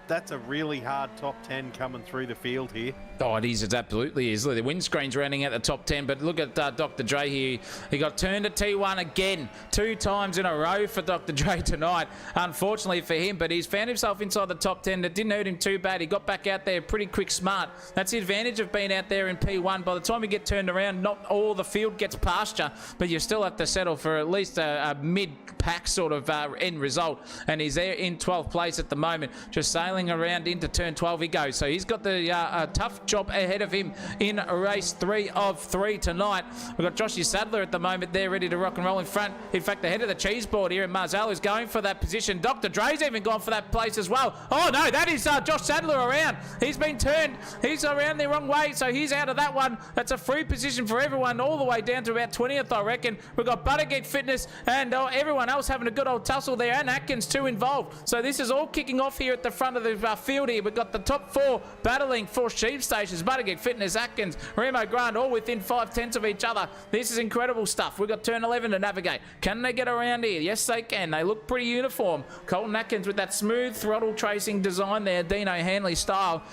That's a really hard top 10 coming through the field here. Oh, it is. It absolutely is. Look, the windscreen's rounding out the top 10, but look at Dr. Dre here. He got turned to T1 again, 2 times in a row for Dr. Dre tonight, unfortunately for him, but he's found himself inside the top 10. That didn't hurt him too bad. He got back out there pretty quick, smart. That's the advantage of being out there in P1. By the time you get turned around, not all the field gets past you, but you still have to settle for at least a mid-pack sort of end result, and he's there in 12th place at the moment, just sailing around into turn 12 he goes. So he's got the tough job ahead of him in race 3 of 3 tonight. We've got Joshy Sadler at the moment there ready to rock and roll in front. In fact, the head of the cheese board here, Marzal, is going for that position. Dr. Dre's even gone for that place as well. Oh no, that is Josh Sadler around. He's been turned. He's around the wrong way, so he's out of that one. That's a free position for everyone all the way down to about 20th, I reckon. We've got Buttigieg Fitness and everyone else having a good old tussle there, and Atkins too involved. So this is all kicking off here at the front of the field here. We've got the top 4 battling for sheep stations. Buttigieg Fitness, Atkins, Remo Grant, all within 5/10 of each other. This is incredible stuff. We've got turn 11 to navigate. Can they get around here? Yes, they can. They look pretty uniform. Colton Atkins with that smooth throttle tracing design there, Dino Hanley style,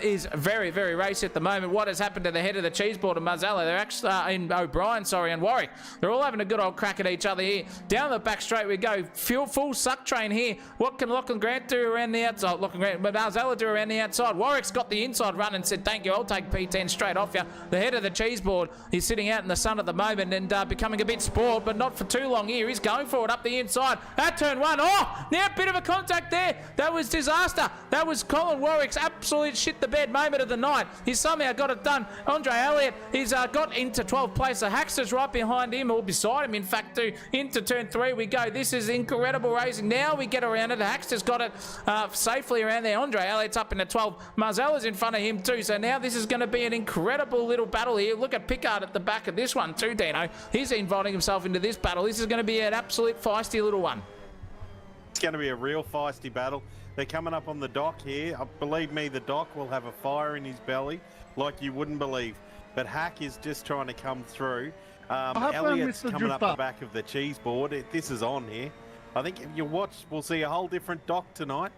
is very, very racy at the moment. What has happened to the head of the cheese board and Marzella? They're actually in O'Brien, and Warwick. They're all having a good old crack at each other here. Down the back straight we go. Full suck train here. What can Lachlan Grant do around the outside? Lachlan Grant, but Marzella do around the outside. Warwick's got the inside run and said, thank you, I'll take P10 straight off you. The head of the cheese board is sitting out in the sun at the moment and becoming a bit spoiled, but not for too long here. He's going for it up the inside. At turn 1. Oh, now a bit of a contact there. That was disaster. That was Colin Warwick's absolute shit the bed moment of the night. He somehow got it done. Andre Elliott, he's got into 12th place. The Hackster's right behind him, or beside him, in fact, too. Into turn 3 we go. This is incredible racing. Now we get around it. The Hackster's got it safely around there. Andre Elliott's up into 12. Marzella's in front of him too. So now this is going to be an incredible little battle here. Look at Pickard at the back of this one too, Dino. He's inviting himself into this battle. This is going to be an absolute feisty little one. It's going to be a real feisty battle. They're coming up on the dock here. Believe me, the dock will have a fire in his belly like you wouldn't believe. But Hack is just trying to come through. Elliott's coming up the back of the cheese board. This is on here. I think if you watch, we'll see a whole different dock tonight.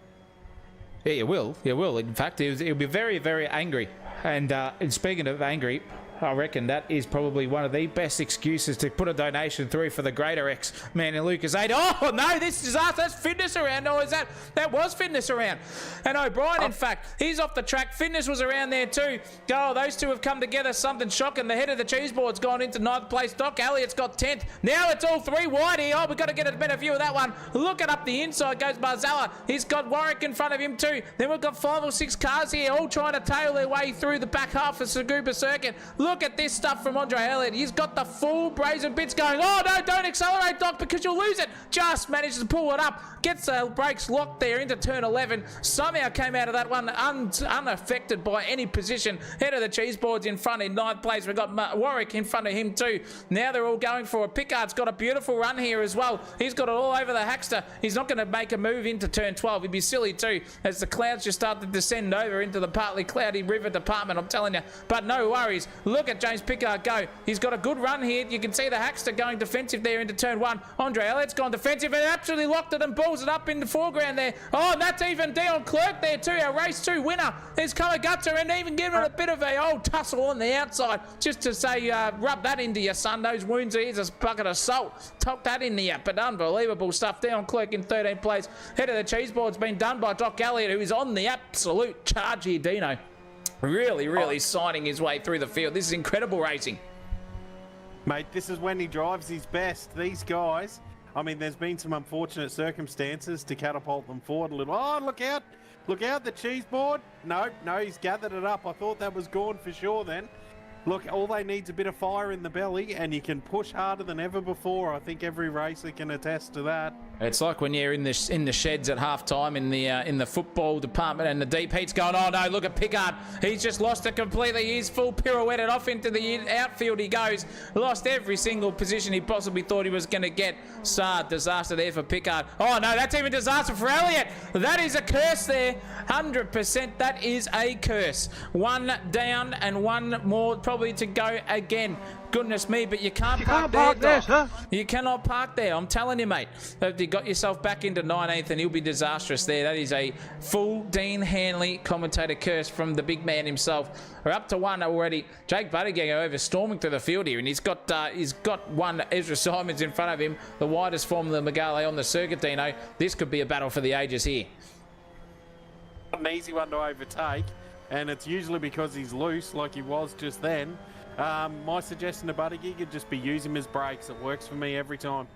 Yeah, you will. You will. In fact, it'll be very, very angry. And speaking of angry, I reckon that is probably one of the best excuses to put a donation through for the Greater X man in Lucas 8. Oh, no, this is disaster. That's Fitness around. No, that was Fitness around. And O'Brien, in fact, he's off the track. Fitness was around there too. Oh, those two have come together. Something shocking. The head of the cheese board's gone into 9th place. Doc Elliott's got 10th. Now it's all 3 wide here. Oh, we've got to get a better view of that one. Look at up the inside goes Marzella. He's got Warwick in front of him too. Then we've got 5 or 6 cars here all trying to tail their way through the back half of Tsukuba Circuit. Look at this stuff from Andre Elliott. He's got the full brazen bits going. Oh no, don't accelerate, Doc, because you'll lose it. Just manages to pull it up. Gets the brakes locked there into turn 11. Somehow came out of that one unaffected by any position. Head of the cheese board's in front in 9th place. We've got Warwick in front of him too. Now they're all going for it. Pickard's got a beautiful run here as well. He's got it all over the Hackster. He's not going to make a move into turn 12. He'd be silly too, as the clouds just start to descend over into the partly cloudy river department, I'm telling you. But no worries. Look at James Pickard go. He's got a good run here. You can see the Hackster going defensive there into turn 1. Andre Elliott's gone defensive and absolutely locked it and balls it up in the foreground there. Oh, and that's even Dion Clerk there too, our race 2 winner. There's Kamagutsa and even giving it a bit of a old tussle on the outside just to say, rub that into your son. Those wounds, here's a bucket of salt. Tuck that in there. But unbelievable stuff. Dion Clerk in 13th place. Head of the cheese board's been done by Doc Elliott, who is on the absolute charge here, Dino. Really signing his way through the field. This is incredible racing. Mate, this is when he drives his best. These guys, I mean, there's been some unfortunate circumstances to catapult them forward a little. Oh, look out. Look out, the cheese board. No, he's gathered it up. I thought that was gone for sure then. Look, all they need is a bit of fire in the belly, and you can push harder than ever before. I think every racer can attest to that. It's like when you're in the sheds at halftime in the football department, and the deep heat's going. Oh no! Look at Pickard. He's just lost it completely. He's full pirouetted off into the outfield. He goes. Lost every single position he possibly thought he was going to get. Sad disaster there for Pickard. Oh no! That's even disaster for Elliott. That is a curse there. 100%. That is a curse. One down and one more probably to go again. Goodness me, but you can't park there, Doc. You cannot park there. I'm telling you, mate. You got yourself back into 19th and he'll be disastrous there. That is a full Dean Hanley commentator curse from the big man himself. We're up to 1 already. Jake Buttigieg over storming through the field here, and he's got one Ezra Simons in front of him, the widest Formula Megale on the circuit, Dino. This could be a battle for the ages here. An easy one to overtake, and it's usually because he's loose like he was just then. My suggestion to Buttigieg would just be use him as brakes. It works for me every time.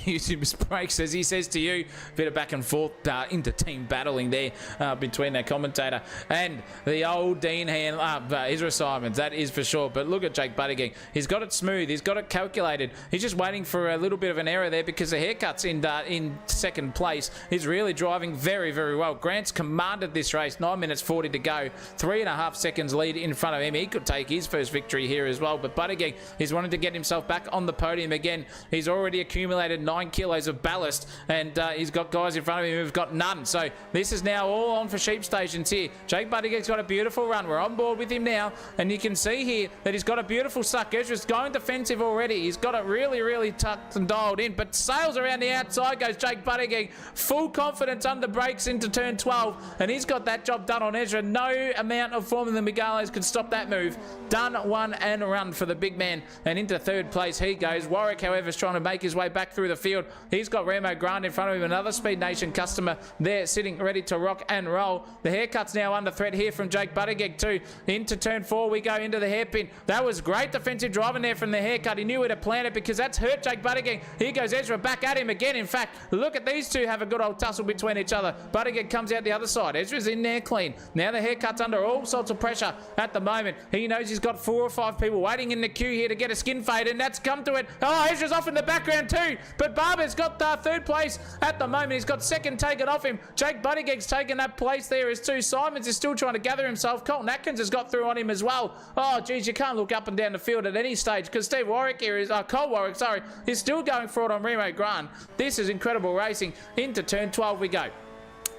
Use him as brakes, as he says to you. Bit of back and forth inter-team battling there between that commentator and the old Dean Ezra Simons, that is for sure. But look at Jake Buttigieg. He's got it smooth. He's got it calculated. He's just waiting for a little bit of an error there because the haircut's in second place. He's really driving very, very well. Grant's commanded this race. 9 minutes 40 to go. 3.5 seconds lead in front of him. He could take his first victory here as well. But Buttigieg is wanting to get himself back on the podium again. He's already accumulated 9 kilos of ballast, and he's got guys in front of him who've got none. So this is now all on for sheep stations here. Jake Buttigieg's got a beautiful run. We're on board with him now, and you can see here that he's got a beautiful suck. Ezra's going defensive already. He's got it really tucked and dialed in, but sails around the outside goes Jake Buttigieg. Full confidence under brakes into turn 12, and he's got that job done on Ezra. No amount of Formula Megales could stop that move. Done, one, and run for the big man, and into third place he goes. Warwick, however, is trying to make his way back through the field. He's got Remo Grant in front of him, another Speed Nation customer there sitting ready to rock and roll. The haircut's now under threat here from Jake Buttigieg too. Into turn 4 we go, into the hairpin. That was great defensive driving there from the haircut. He knew where to plant it because that's hurt Jake Buttigieg. Here goes Ezra back at him again. In fact, look at these two have a good old tussle between each other. Buttigieg comes out the other side. Ezra's in there clean. Now the haircut's under all sorts of pressure at the moment. He knows he's got 4 or 5 people waiting in the queue here to get a skin fade, and that's come to it. Oh, Ezra's off in the background too, but Barber's got third place at the moment. He's got second taken off him. Jake Buttigieg's taken that place there as too. Simons is still trying to gather himself. Colton Atkins has got through on him as well. Oh, geez, you can't look up and down the field at any stage because Steve Warwick here is, Cole Warwick, sorry, is still going for it on Remo Grant. This is incredible racing. Into turn 12 we go.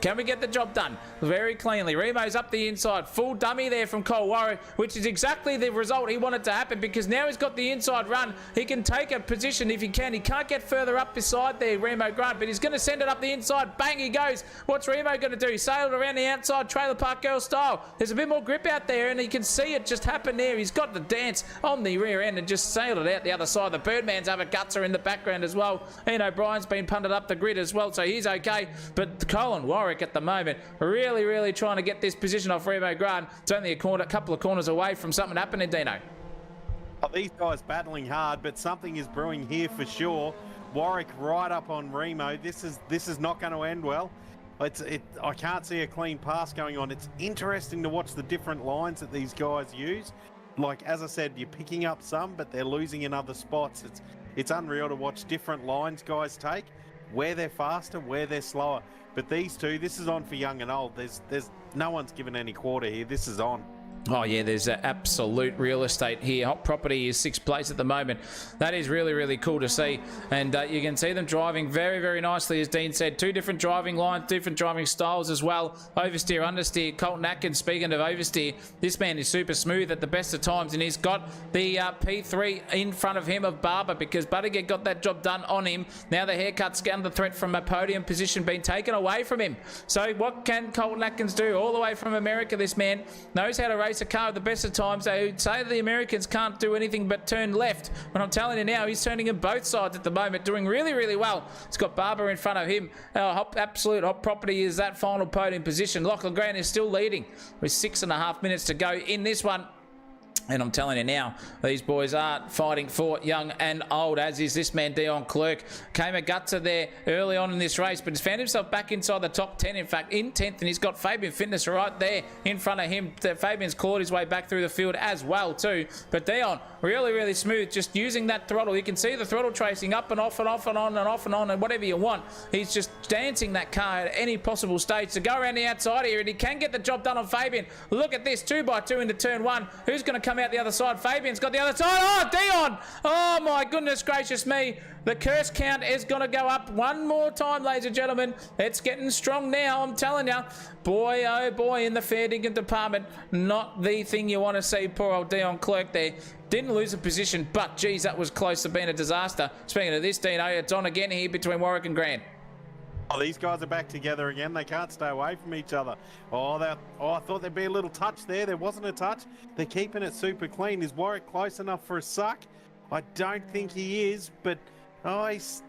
Can we get the job done very cleanly? Remo's up the inside. Full dummy there from Cole Warwick, which is exactly the result he wanted to happen because now he's got the inside run. He can take a position if he can. He can't get further up beside there, Remo Grant, but he's going to send it up the inside. Bang, he goes. What's Remo going to do? He sailed around the outside, trailer park girl style. There's a bit more grip out there, and you can see it just happen there. He's got the dance on the rear end and just sailed it out the other side. The Birdman's other guts are in the background as well. Ian O'Brien's been punted up the grid as well, so he's okay. But Colin Warwick at the moment really trying to get this position off Remo Grant. It's only a couple of corners away from something happening, Dino. Oh, these guys battling hard, but something is brewing here for sure. Warwick right up on Remo. This is not going to end well. I can't see a clean pass going on. It's interesting to watch the different lines that these guys use. Like, as I said, you're picking up some, but they're losing in other spots. It's unreal to watch different lines guys take, where they're faster, where they're slower. But these two, this is on for young and old. There's no one's given any quarter here. This is on. Oh, yeah, there's absolute real estate here. Hot Property is 6th place at the moment. That is really, really cool to see. And you can see them driving very, very nicely, as Dean said. 2 different driving lines, different driving styles as well. Oversteer, understeer. Colton Atkins, speaking of oversteer, this man is super smooth at the best of times. And he's got the P3 in front of him of Barber, because Buttigieg got that job done on him. Now the haircut's under threat from a podium position being taken away from him. So what can Colton Atkins do? All the way from America, this man knows how to race a car at the best of times. They say the Americans can't do anything but turn left, but I'm telling you now, he's turning in both sides at the moment, doing really, really well. He's got Barber in front of him. Absolute Hot Property is that final podium position. Lachlan Grant is still leading with 6.5 minutes to go in this one. And I'm telling you now, these boys are fighting for young and old, as is this man, Dion Clerk. Came a gutser there early on in this race, but has found himself back inside the top 10, in fact, in 10th, and he's got Fabian Fitness right there in front of him. Fabian's clawed his way back through the field as well, too. But Dion, really, really smooth, just using that throttle. You can see the throttle tracing up and off and off and on and off and on and whatever you want. He's just dancing that car at any possible stage to go around the outside here, and he can get the job done on Fabian. Look at this, 2x2 into turn 1. Who's going to come out the other side? Fabian's got the other side. Oh, Dion! Oh, my goodness gracious me. The curse count is going to go up one more time, ladies and gentlemen. It's getting strong now, I'm telling you. Boy, oh boy, in the fair dinkum department, not the thing you want to see. Poor old Dion Clerk there. Didn't lose a position, but, geez, that was close to being a disaster. Speaking of this, Dino, it's on again here between Warwick and Grant. Oh, these guys are back together again. They can't stay away from each other. Oh, I thought there'd be a little touch there. There wasn't a touch. They're keeping it super clean. Is Warwick close enough for a suck? I don't think he is, but no, it's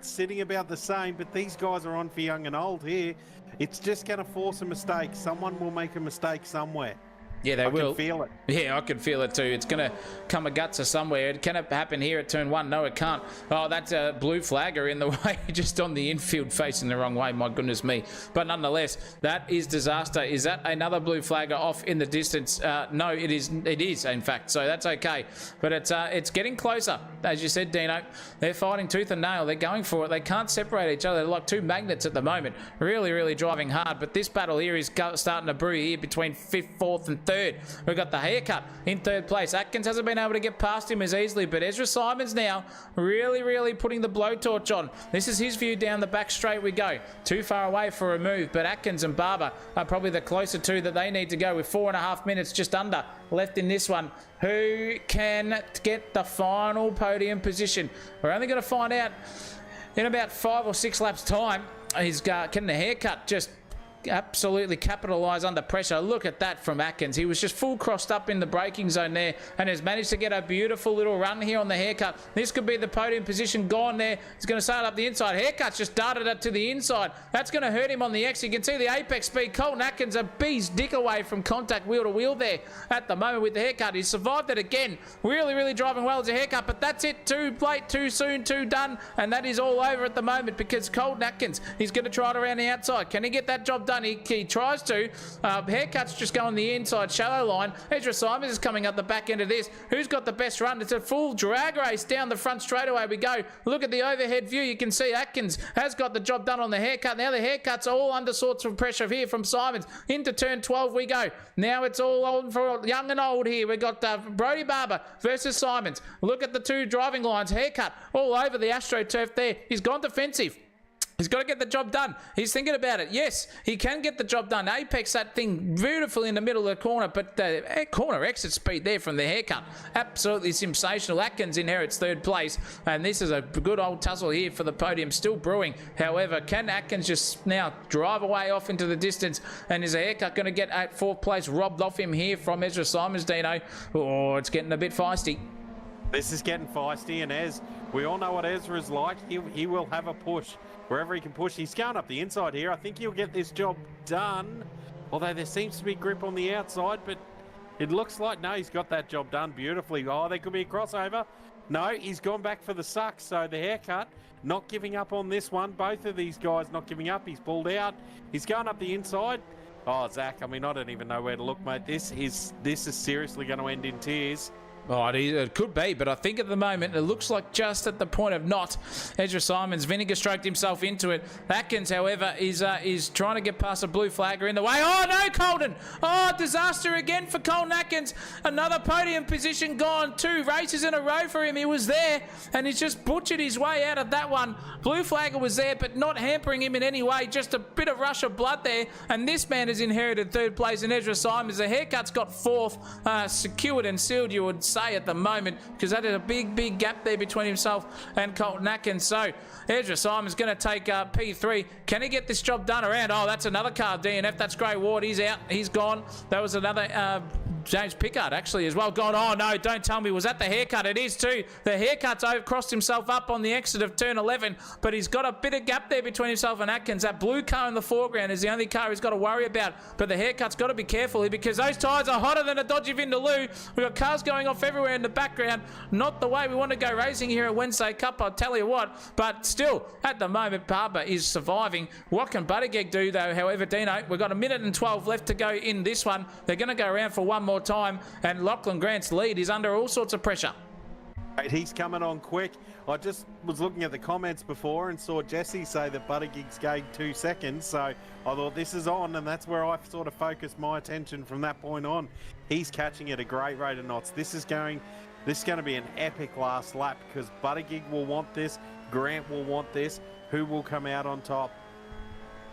sitting about the same. But these guys are on for young and old here. It's just going to force a mistake. Someone will make a mistake somewhere. Yeah, they will. I can feel it. Yeah, I can feel it too. It's going to come a gutser somewhere. Can it happen here at turn 1? No, it can't. Oh, that's a blue flagger in the way, just on the infield facing the wrong way. My goodness me. But nonetheless, that is disaster. Is that another blue flagger off in the distance? No, it is. It is, in fact. So that's okay. But it's getting closer. As you said, Dino, they're fighting tooth and nail. They're going for it. They can't separate each other. They're like 2 magnets at the moment. Really, really driving hard. But this battle here is starting to brew here between 5th, 4th and 3rd. We've got the haircut in 3rd place. Atkins hasn't been able to get past him as easily, but Ezra Simons now really, really putting the blowtorch on. This is his view. Down the back straight we go. Too far away for a move, but Atkins and Barber are probably the closer two that they need to go, with 4.5 minutes just under left in this one. Who can get the final podium position? We're only going to find out in about 5 or 6 laps time. He's getting the haircut just absolutely capitalise under pressure. Look at that from Atkins. He was just full crossed up in the braking zone there and has managed to get a beautiful little run here on the haircut. This could be the podium position gone there. He's going to start up the inside. Haircut's just darted it to the inside. That's going to hurt him on the X. You can see the apex speed. Colton Atkins a bee's dick away from contact wheel to wheel there at the moment with the haircut. He's survived it again. Really, really driving well as a haircut, but that's it. Too late, too soon, too done, and that is all over at the moment because Colton Atkins, he's going to try it around the outside. Can he get that job done? He tries to. Haircut's just going the inside shallow line. Ezra Simons is coming up the back end of this. Who's got the best run? It's a full drag race down the front straightaway we go. Look at the overhead view. You can see Atkins has got the job done on the haircut. Now the haircut's all under sorts of pressure here from Simons. Into turn 12 we go. Now it's all on for young and old here. We've got Brody Barber versus Simons. Look at the 2 driving lines. Haircut all over the AstroTurf there. He's gone defensive. He's got to get the job done. He's thinking about it. Yes, he can get the job done. Apex that thing beautifully in the middle of the corner, but the corner exit speed there from the haircut. Absolutely sensational. Atkins inherits 3rd place, and this is a good old tussle here for the podium. Still brewing. However, can Atkins just now drive away off into the distance, and is a haircut going to get at 4th place robbed off him here from Ezra Simons, Dino? Oh, it's getting a bit feisty. This is getting feisty, and as we all know what Ezra's like, he will have a push. Wherever he can push, he's going up the inside here. I think he'll get this job done. Although there seems to be grip on the outside, but it looks like, no, he's got that job done beautifully. Oh, there could be a crossover. No, he's gone back for the suck. So the haircut, not giving up on this one. Both of these guys not giving up. He's pulled out. He's going up the inside. Oh, Zach, I mean, I don't even know where to look, mate. This is seriously going to end in tears. Oh, it could be, but I think at the moment it looks like just at the point of not. Ezra Simons vinegar stroked himself into it. Atkins, however, is trying to get past a blue flagger in the way. Oh no, Colton! Oh, disaster again for Colton Atkins. Another podium position gone. 2 races in a row for him. He was there, and he's just butchered his way out of that one. Blue flagger was there, but not hampering him in any way. Just a bit of rush of blood there, and this man has inherited 3rd place in Ezra Simons. The haircut's got 4th, secured and sealed, you would say at the moment, because that is a big gap there between himself and Colton Atkins. So Ezra Simon's going to take P3. Can he get this job done around? Oh, that's another car, DNF. That's Gray Ward. He's out. He's gone. That was another James Pickard actually as well gone. Oh no, don't tell me, was that the haircut? It is too. The haircut's crossed himself up on the exit of turn 11, but he's got a bit of gap there between himself and Atkins. That blue car in the foreground is the only car he's got to worry about, but the haircut's got to be careful here because those tyres are hotter than a dodgy Vindaloo. We've got cars going off everywhere in the background. Not the way we want to go racing here at Wednesday Cup, I'll tell you what, but still at the moment Barber is surviving. What can Buttigieg do though? However, Dino, we've got 1 minute and 12 left to go in this one. They're going to go around for one more time, and Lachlan Grant's lead is under all sorts of pressure. He's coming on quick. I just was looking at the comments before and saw Jesse say that Buttigieg's gained 2 seconds, so I thought this is on, and that's where I sort of focused my attention from that point on. He's catching at a great rate of knots. This is going to be an epic last lap because Buttigieg will want this, Grant will want this. Who will come out on top?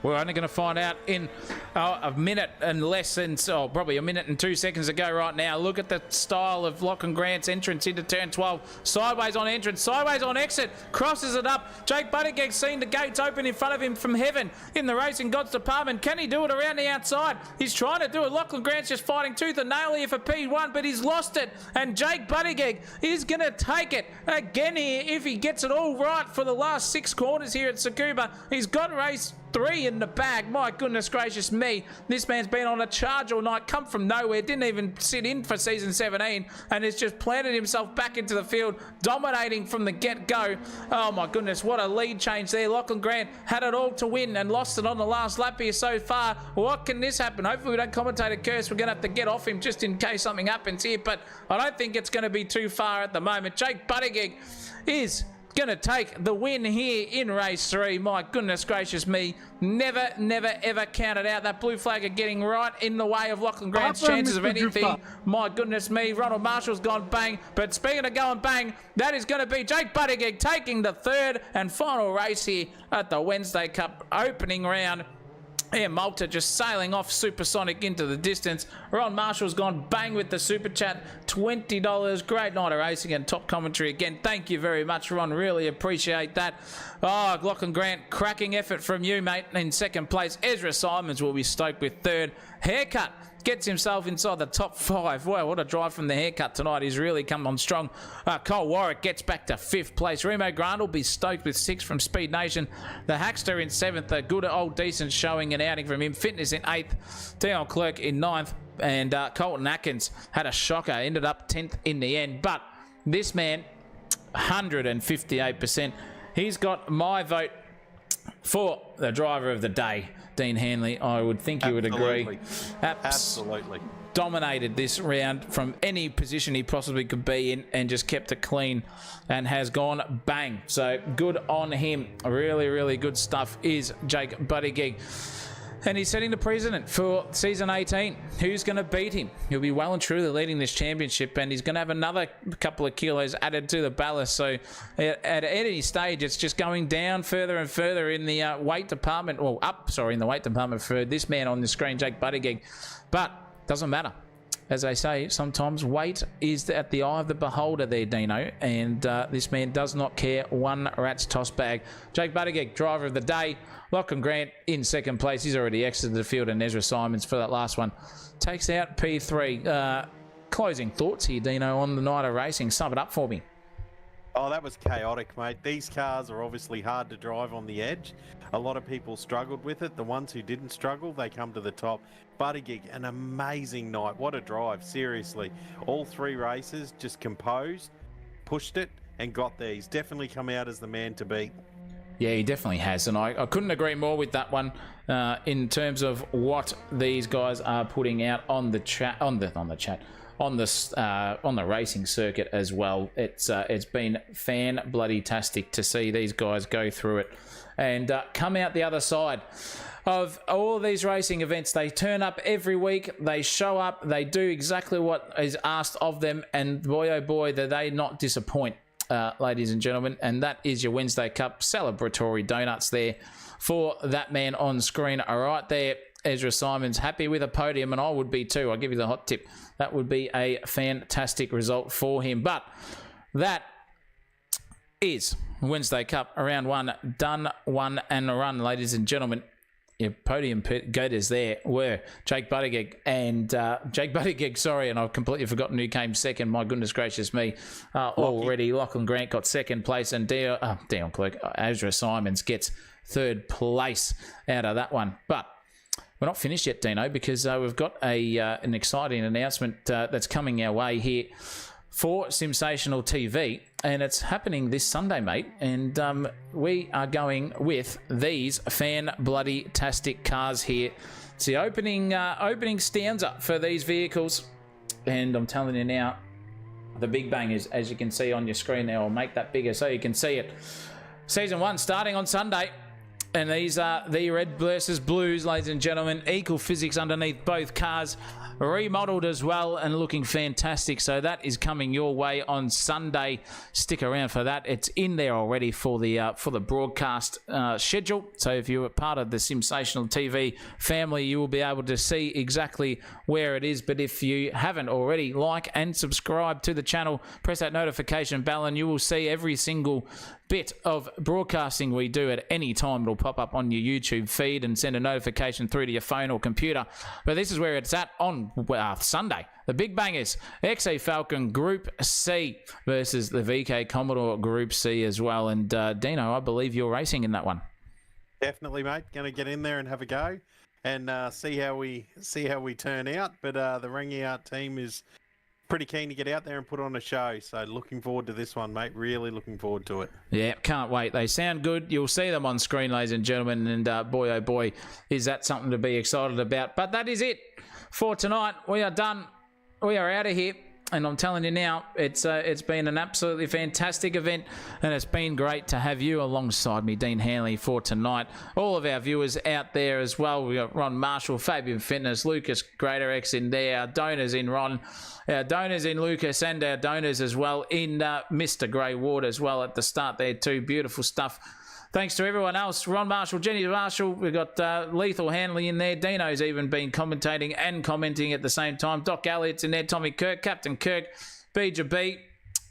We're only going to find out in a minute and less than, probably 1 minute and 2 seconds to go right now. Look at the style of Lachlan Grant's entrance into turn 12. Sideways on entrance, sideways on exit, crosses it up. Jake Buttigieg's seen the gates open in front of him from heaven in the Racing Gods department. Can he do it around the outside? He's trying to do it. Lachlan Grant's just fighting tooth and nail here for P1, but he's lost it. And Jake Buttigieg is going to take it again here if he gets it all right for the last 6 corners here at Tsukuba. He's got race 3 in the bag. My goodness gracious me. This man's been on a charge all night, come from nowhere, didn't even sit in for season 17, and has just planted himself back into the field, dominating from the get-go. Oh my goodness, what a lead change there. Lachlan Grant had it all to win and lost it on the last lap here so far. What can this happen? Hopefully we don't commentate a curse. We're going to have to get off him just in case something happens here, but I don't think it's going to be too far at the moment. Jake Buttigieg is going to take the win here in race 3. My goodness gracious me. Never ever counted out. That blue flag are getting right in the way of Lachlan Grant's chances of anything. My goodness me. Ronald Marshall's gone bang. But speaking of going bang, that is going to be Jake Buttigieg taking the 3rd and final race here at the Wednesday Cup opening round. Air Malta just sailing off supersonic into the distance. Ron Marshall's gone bang with the super chat. $20. Great night of racing and top commentary again. Thank you very much, Ron. Really appreciate that. Oh, Lachlan Grant, cracking effort from you, mate. In 2nd place, Ezra Simons will be stoked with 3rd. Haircut gets himself inside the top 5. Wow, what a drive from the haircut tonight. He's really come on strong. Cole Warwick gets back to 5th place. Remo Grant will be stoked with 6 from Speed Nation. The Hackster in 7th. A good old decent showing and outing from him. Fitness in 8th. Dion Clerk in 9th. And Colton Atkins had a shocker. Ended up 10th in the end. But this man, 158%. He's got my vote for the driver of the day. Dean Hanley, I would think you would agree. Absolutely. Dominated this round from any position he possibly could be in and just kept it clean and has gone bang. So good on him. Really good stuff is Jake Buttigieg. And he's setting the precedent for season 18. Who's going to beat him? He'll be well and truly leading this championship, and he's going to have another couple of kilos added to the ballast. So at any stage, it's just going down further and further in the weight department, or up, sorry, in the weight department for this man on the screen, Jake Buttigieg. But doesn't matter. As they say, sometimes weight is at the eye of the beholder there, Dino, and this man does not care one rat's toss bag. Jake Buttigieg, driver of the day. Lachlan Grant in 2nd place. He's already exited the field, and Ezra Simons for that last one takes out P3. Closing thoughts here, Dino, on the night of racing. Sum it up for me. Oh, that was chaotic, mate. These cars are obviously hard to drive on the edge. A lot of people struggled with it. The ones who didn't struggle, they come to the top. Buttigieg, an amazing night. What a drive, seriously. All 3 races, just composed, pushed it, and got there. He's definitely come out as the man to beat. Yeah, he definitely has, and I couldn't agree more with that one in terms of what these guys are putting out on the chat, on the chat, on the racing circuit as well. It's been fan-bloody-tastic to see these guys go through it and come out the other side of all of these racing events. They turn up every week, they show up, they do exactly what is asked of them, and boy oh boy, do they not disappoint, ladies and gentlemen. And that is your Wednesday Cup celebratory donuts there for that man on screen. All right there, Ezra Simon's happy with a podium, and I would be too. I'll give you the hot tip. That would be a fantastic result for him. But that is Wednesday Cup Round 1 done, won and run, ladies and gentlemen. Your podium goaters there were Jake Buttigieg and and I've completely forgotten who came second. My goodness gracious me. Already Lachlan Grant got second place, and Dion Clerk, Ezra Simons gets third place out of that one. But we're not finished yet, Dino, because we've got an exciting announcement that's coming our way here for Simsational TV, and it's happening this Sunday, mate. And we are going with these fan-bloody-tastic cars here. It's the opening stanza for these vehicles, and I'm telling you now, the big bangers, as you can see on your screen there. I'll make that bigger so you can see it. Season 1 starting on Sunday. And these are the red versus blues, ladies and gentlemen. Equal physics underneath both cars. Remodeled as well and looking fantastic. So that is coming your way on Sunday. Stick around for that. It's in there already for the broadcast schedule. So if you're a part of the Simsational TV family, you will be able to see exactly where it is. But if you haven't already, like and subscribe to the channel. Press that notification bell and you will see every single bit of broadcasting we do at any time. It'll pop up on your YouTube feed and send a notification through to your phone or computer. But this is where it's at on Sunday. The big bangers, XE Falcon Group C versus the VK Commodore Group C as well. And Dino, I believe you're racing in that one. Definitely, mate. Going to get in there and have a go and see how we turn out. But the Ringing Out team is pretty keen to get out there and put on a show. So looking forward to this one, mate. Really looking forward to it. Yeah, can't wait. They sound good. You'll see them on screen, ladies and gentlemen. And boy, oh boy, is that something to be excited about. But that is it for tonight. We are done. We are out of here. And I'm telling you now, it's been an absolutely fantastic event, and it's been great to have you alongside me, Dean Hanley, for tonight. All of our viewers out there as well. We've got Ron Marshall, Fabian Fitness, Lucas Greater X in there, our donors in Ron, our donors in Lucas, and our donors as well in Mr. Grey Ward as well at the start there too. Beautiful stuff. Thanks to everyone else. Ron Marshall, Jenny Marshall. We've got Lethal Hanley in there. Dino's even been commentating and commenting at the same time. Doc Elliott's in there. Tommy Kirk, Captain Kirk, BJB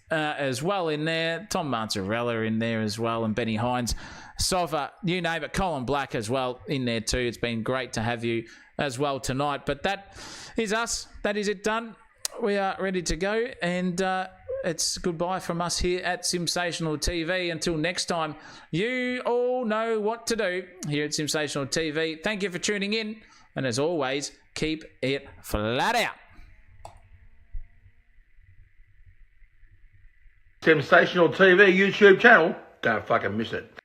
as well in there. Tom Marzarella in there as well. And Benny Hines. Sova, you name it. Colin Black as well in there too. It's been great to have you as well tonight. But that is us. That is it done. We are ready to go. And it's goodbye from us here at Simsational TV. Until next time, you all know what to do here at Simsational TV. Thank you for tuning in. And as always, keep it flat out. Simsational TV YouTube channel. Don't fucking miss it.